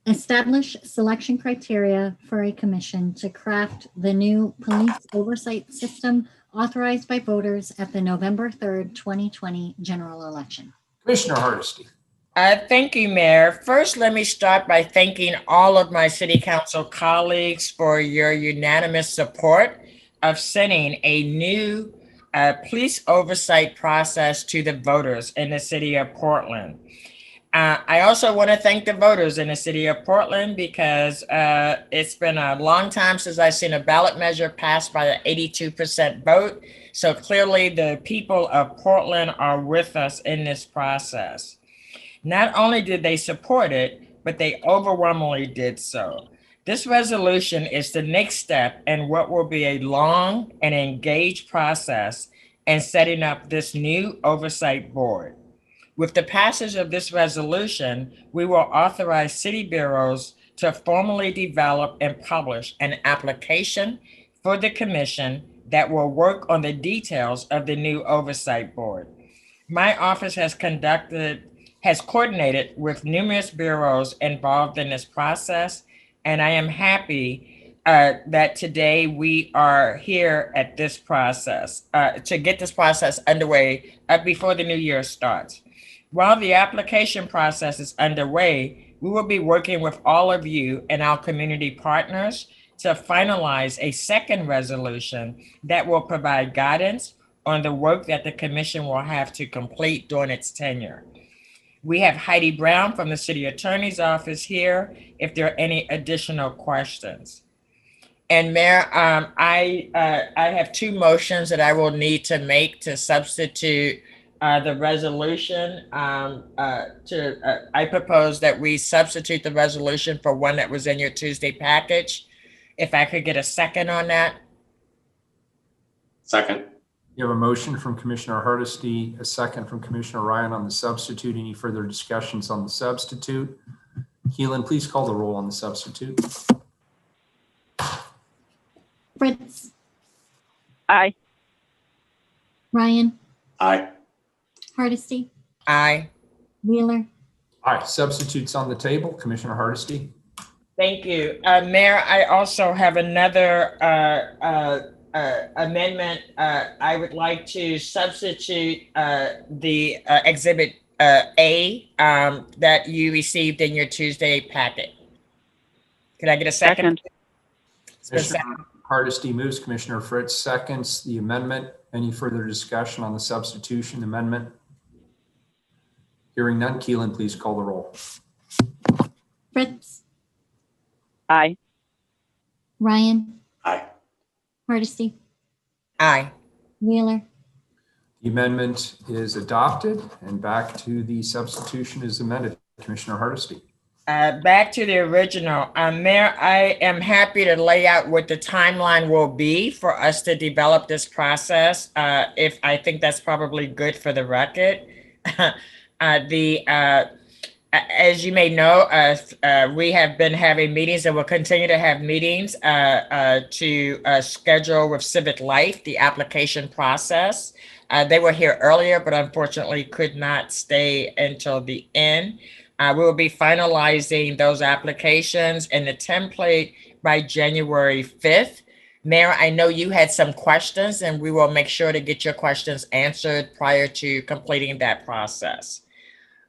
Establish selection criteria for a commission to craft the new police oversight system authorized by voters at the November 3rd, 2020 general election. Commissioner Hardesty. Thank you, Mayor. First, let me start by thanking all of my City Council colleagues for your unanimous support of sending a new police oversight process to the voters in the city of Portland. I also want to thank the voters in the city of Portland because it's been a long time since I've seen a ballot measure passed by an 82% vote. So clearly the people of Portland are with us in this process. Not only did they support it, but they overwhelmingly did so. This resolution is the next step in what will be a long and engaged process in setting up this new oversight board. With the passage of this resolution, we will authorize city bureaus to formally develop and publish an application for the commission that will work on the details of the new oversight board. My office has coordinated with numerous bureaus involved in this process, and I am happy that today we are here at this process to get this process underway before the new year starts. While the application process is underway, we will be working with all of you and our community partners to finalize a second resolution that will provide guidance on the work that the commission will have to complete during its tenure. We have Heidi Brown from the City Attorney's Office here if there are any additional questions. And Mayor, I have two motions that I will need to make to substitute the resolution. I propose that we substitute the resolution for one that was in your Tuesday package. If I could get a second on that. Second. You have a motion from Commissioner Hardesty, a second from Commissioner Ryan on the substitute. Any further discussions on the substitute? Keelan, please call the roll on the substitute. Fritz, Aye. Ryan, Aye. Hardesty, Aye. Wheeler. Aye. Substitutes on the table. Commissioner Hardesty. Thank you. Mayor, I also have another amendment. I would like to substitute the Exhibit A that you received in your Tuesday packet. Could I get a second? Commissioner Hardesty moves, Commissioner Fritz seconds the amendment. Any further discussion on the substitution amendment? Hearing none, Keelan, please call the roll. Fritz, Aye. Ryan, Aye. Hardesty, Aye. Wheeler. The amendment is adopted, and back to the substitution is amended. Commissioner Hardesty. Back to the original. Mayor, I am happy to lay out what the timeline will be for us to develop this process. If I think that's probably good for the record. As you may know, we have been having meetings and will continue to have meetings to schedule with Civic Life the application process. They were here earlier, but unfortunately could not stay until the end. We will be finalizing those applications and the template by January 5th. Mayor, I know you had some questions, and we will make sure to get your questions answered prior to completing that process.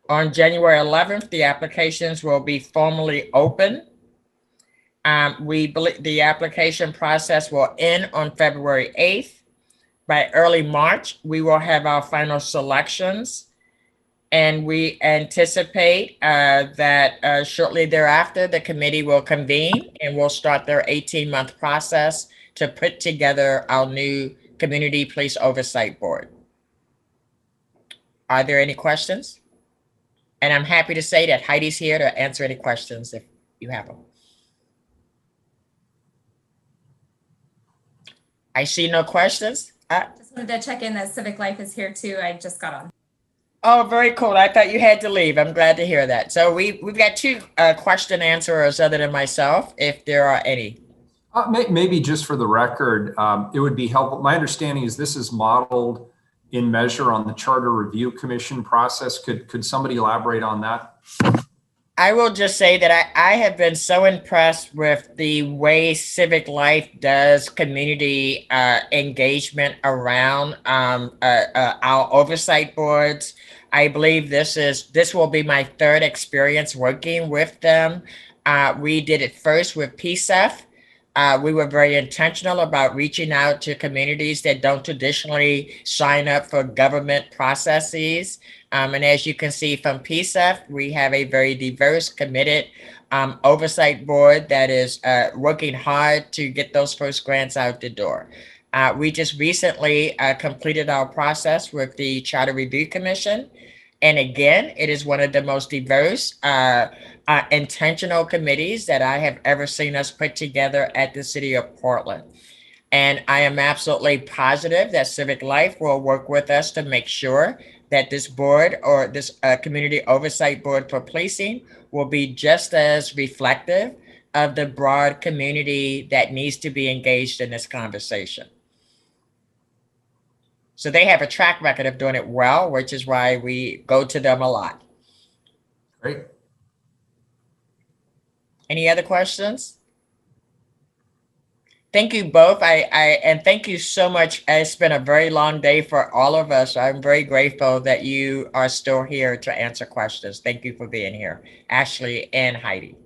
On January 11th, the applications will be formally open. We believe the application process will end on February 8th. By early March, we will have our final selections. And we anticipate that shortly thereafter, the committee will convene and will start their 18-month process to put together our new Community Police Oversight Board. Are there any questions? And I'm happy to say that Heidi's here to answer any questions if you have them. I see no questions. Just wanted to check in that Civic Life is here too. I just got on. Oh, very cool. I thought you had to leave. I'm glad to hear that. So we've got two question answerers other than myself, if there are any. Maybe just for the record, it would be helpful. My understanding is this is modeled in measure on the Charter Review Commission process. Could somebody elaborate on that? I will just say that I have been so impressed with the way Civic Life does community engagement around our oversight boards. I believe this will be my third experience working with them. We did it first with PCF. We were very intentional about reaching out to communities that don't traditionally sign up for government processes. And as you can see from PCF, we have a very diverse, committed oversight board that is working hard to get those first grants out the door. We just recently completed our process with the Charter Review Commission. And again, it is one of the most diverse intentional committees that I have ever seen us put together at the City of Portland. And I am absolutely positive that Civic Life will work with us to make sure that this board or this community oversight board for policing will be just as reflective of the broad community that needs to be engaged in this conversation. So they have a track record of doing it well, which is why we go to them a lot. Great. Any other questions? Thank you both. And thank you so much. It's been a very long day for all of us. I'm very grateful that you are still here to answer questions. Thank you for being here, Ashley and Heidi.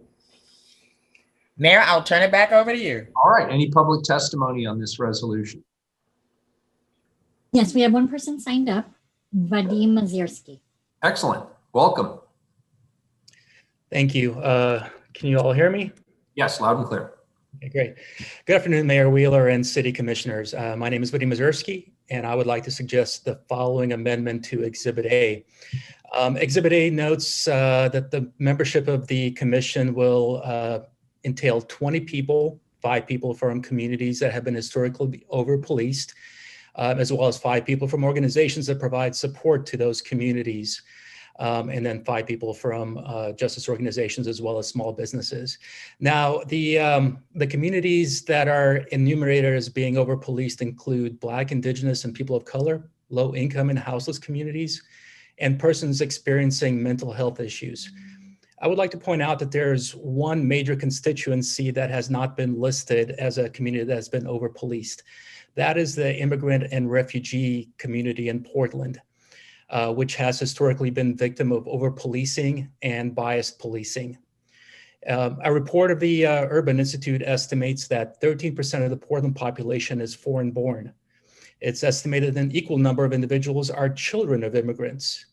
Mayor, I'll turn it back over to you. All right. Any public testimony on this resolution? Yes, we have one person signed up, Vadim Mazierski. Excellent. Welcome. Thank you. Can you all hear me? Yes, loud and clear. Okay, great. Good afternoon, Mayor Wheeler and City Commissioners. My name is Vadim Mazursky, and I would like to suggest the following amendment to Exhibit A. Exhibit A notes that the membership of the commission will entail 20 people, 5 people from communities that have been historically over-policed, as well as 5 people from organizations that provide support to those communities. And then 5 people from justice organizations as well as small businesses. Now, the communities that are enumerated as being over-policed include Black, Indigenous, and people of color, low-income and houseless communities, and persons experiencing mental health issues. I would like to point out that there's one major constituency that has not been listed as a community that has been over-policed. That is the immigrant and refugee community in Portland. Which has historically been victim of over-policing and biased policing. A report of the Urban Institute estimates that 13% of the Portland population is foreign-born. It's estimated an equal number of individuals are children of immigrants.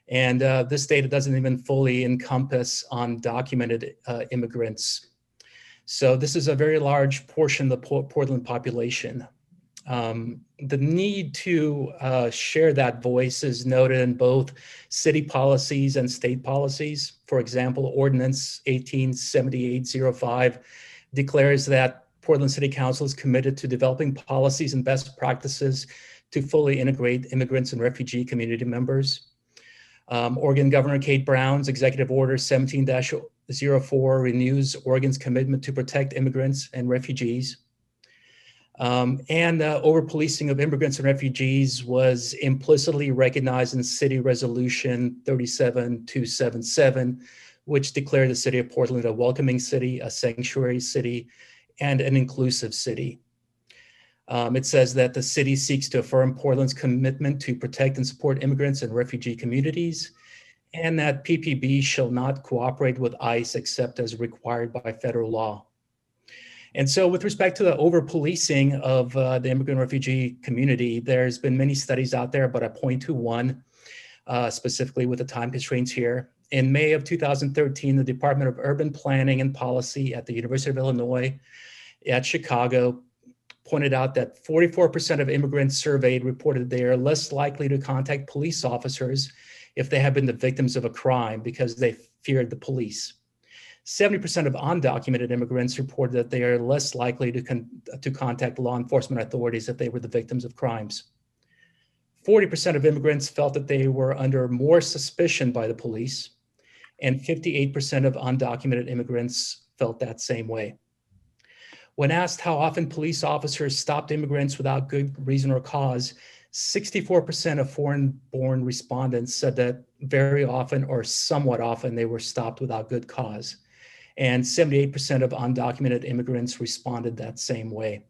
And this data doesn't even fully encompass undocumented immigrants. So this is a very large portion of the Portland population. The need to share that voice is noted in both city policies and state policies. For example, Ordinance 187805 declares that Portland City Council is committed to developing policies and best practices to fully integrate immigrants and refugee community members. Oregon Governor Kate Brown's Executive Order 17-04 renews Oregon's commitment to protect immigrants and refugees. Over-policing of immigrants and refugees was implicitly recognized in City Resolution 37277, which declared the city of Portland a welcoming city, a sanctuary city, and an inclusive city. It says that the city seeks to affirm Portland's commitment to protect and support immigrants and refugee communities, and that PPB shall not cooperate with ICE except as required by federal law. And so with respect to the over-policing of the immigrant refugee community, there's been many studies out there, but I point to one specifically with the time constraints here. In May of 2013, the Department of Urban Planning and Policy at the University of Illinois at Chicago pointed out that 44% of immigrants surveyed reported they are less likely to contact police officers if they have been the victims of a crime because they feared the police. 70% of undocumented immigrants reported that they are less likely to contact law enforcement authorities if they were the victims of crimes. 40% of immigrants felt that they were under more suspicion by the police, and 58% of undocumented immigrants felt that same way. When asked how often police officers stopped immigrants without good reason or cause, 64% of foreign-born respondents said that very often or somewhat often they were stopped without good cause. And 78% of undocumented immigrants responded that same way.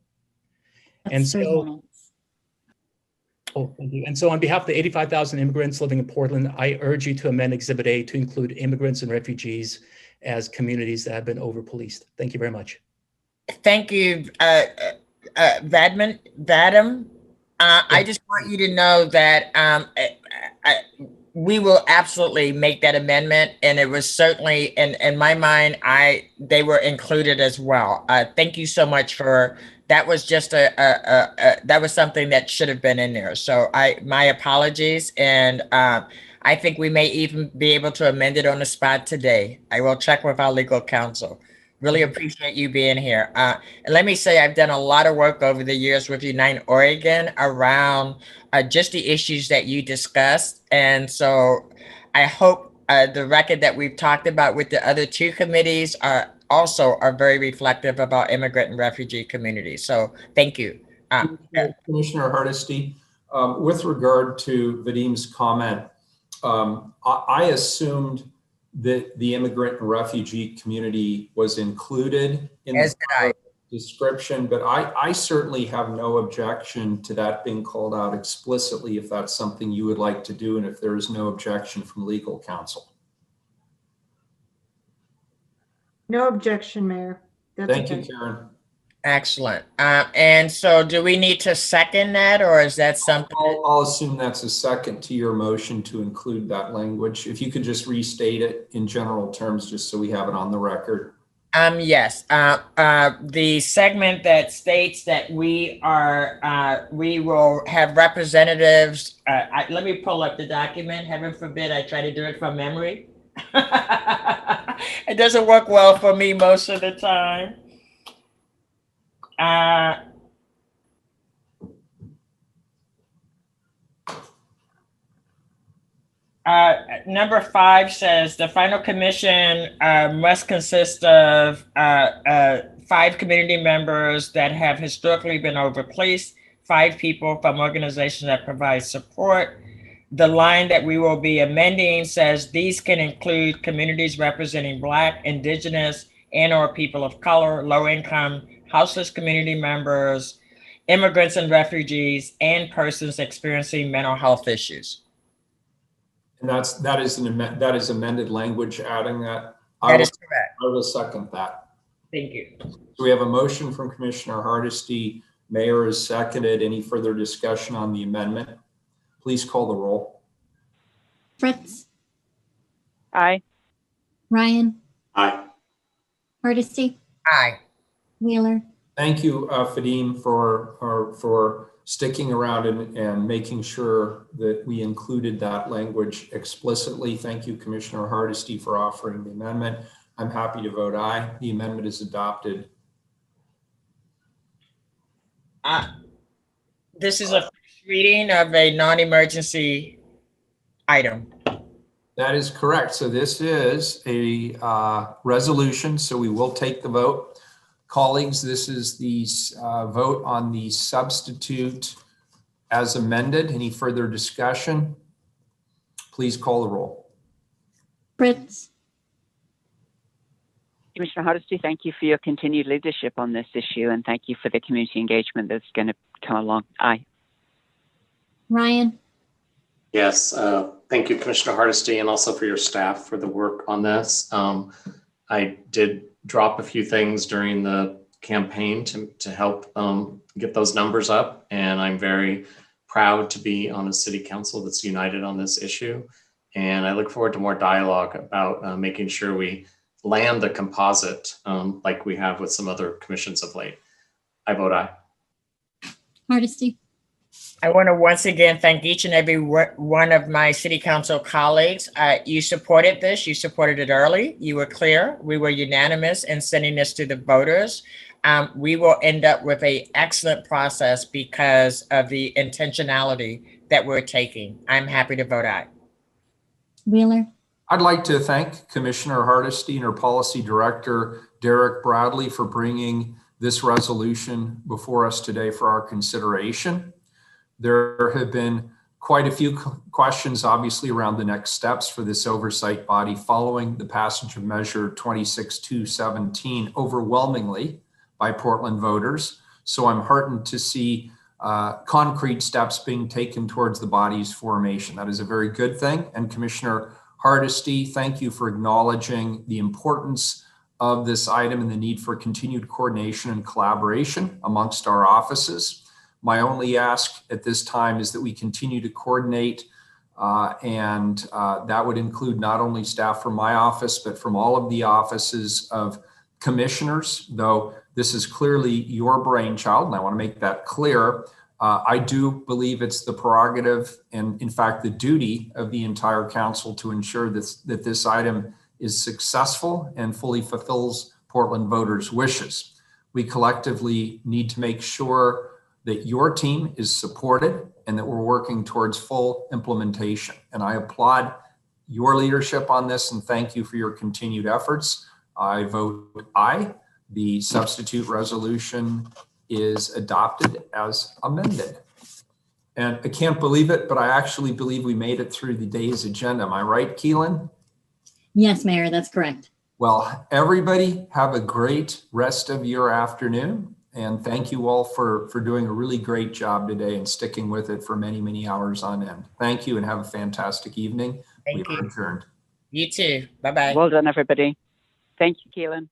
That's 3 minutes. Oh, thank you. And so on behalf of the 85,000 immigrants living in Portland, I urge you to amend Exhibit A to include immigrants and refugees as communities that have been over-policed. Thank you very much. Thank you, Vadim. I just want you to know that we will absolutely make that amendment, and it was certainly in my mind, they were included as well. Thank you so much for that. Was just that was something that should have been in there. So my apologies, and I think we may even be able to amend it on the spot today. I will check with our legal counsel. Really appreciate you being here. And let me say, I've done a lot of work over the years with Unite Oregon around just the issues that you discussed. And so I hope the record that we've talked about with the other 2 committees are very reflective about immigrant and refugee communities. So thank you. Commissioner Hardesty, with regard to Vadim's comment, I assumed that the immigrant and refugee community was included in the description, but I certainly have no objection to that being called out explicitly if that's something you would like to do and if there is no objection from legal counsel. No objection, Mayor. That's Thank you, Karen. Excellent. And so do we need to second that, or is that something? I'll assume that's a second to your motion to include that language. If you could just restate it in general terms, just so we have it on the record. Yes. The segment that states that we will have representatives. Let me pull up the document. Heaven forbid I try to do it from memory. It doesn't work well for me most of the time. Number 5 says the final commission must consist of 5 community members that have historically been over police, 5 people from organizations that provide support. The line that we will be amending says these can include communities representing Black, Indigenous, and/or people of color, low income, houseless community members, immigrants and refugees, and persons experiencing mental health issues. And that is amended language adding that. That is correct. I will second that. Thank you. So we have a motion from Commissioner Hardesty. Mayor is seconded. Any further discussion on the amendment? Please call the roll. Fritz, Aye. Ryan, Aye. Hardesty, Aye. Wheeler. Thank you, Fadim, for sticking around and making sure that we included that language explicitly. Thank you, Commissioner Hardesty, for offering the amendment. I'm happy to vote aye. The amendment is adopted. This is a first reading of a non-emergency item. That is correct. So this is a resolution, so we will take the vote. Colleagues, this is the vote on the substitute as amended. Any further discussion? Please call the roll. Fritz, Commissioner Hardesty, thank you for your continued leadership on this issue, and thank you for the community engagement that's going to come along. Aye. Ryan, Yes, thank you, Commissioner Hardesty, and also for your staff for the work on this. I did drop a few things during the campaign to help get those numbers up, and I'm very proud to be on a city council that's united on this issue. And I look forward to more dialogue about making sure we land the composite like we have with some other commissions of late. I vote aye. Hardesty. I want to once again thank each and every one of my city council colleagues. You supported this. You supported it early. You were clear. We were unanimous in sending this to the voters. We will end up with an excellent process because of the intentionality that we're taking. I'm happy to vote aye. Wheeler. I'd like to thank Commissioner Hardesty and her policy director, Derek Bradley, for bringing this resolution before us today for our consideration. There have been quite a few questions, obviously, around the next steps for this oversight body following the passage of Measure 26217 overwhelmingly by Portland voters. So I'm heartened to see concrete steps being taken towards the body's formation. That is a very good thing. And Commissioner Hardesty, thank you for acknowledging the importance of this item and the need for continued coordination and collaboration amongst our offices. My only ask at this time is that we continue to coordinate and that would include not only staff from my office, but from all of the offices of commissioners, though this is clearly your brainchild, and I want to make that clear. I do believe it's the prerogative and, in fact, the duty of the entire council to ensure that this item is successful and fully fulfills Portland voters' wishes. We collectively need to make sure that your team is supported and that we're working towards full implementation. And I applaud your leadership on this and thank you for your continued efforts. I vote aye. The substitute resolution is adopted as amended. And I can't believe it, but I actually believe we made it through the day's agenda. Am I right, Keelan? Yes, Mayor, that's correct. Well, everybody have a great rest of your afternoon. And thank you all for doing a really great job today and sticking with it for many, many hours on end. Thank you and have a fantastic evening. Thank you. Adjourned. You too. Bye-bye. Well done, everybody. Thank you, Keelan.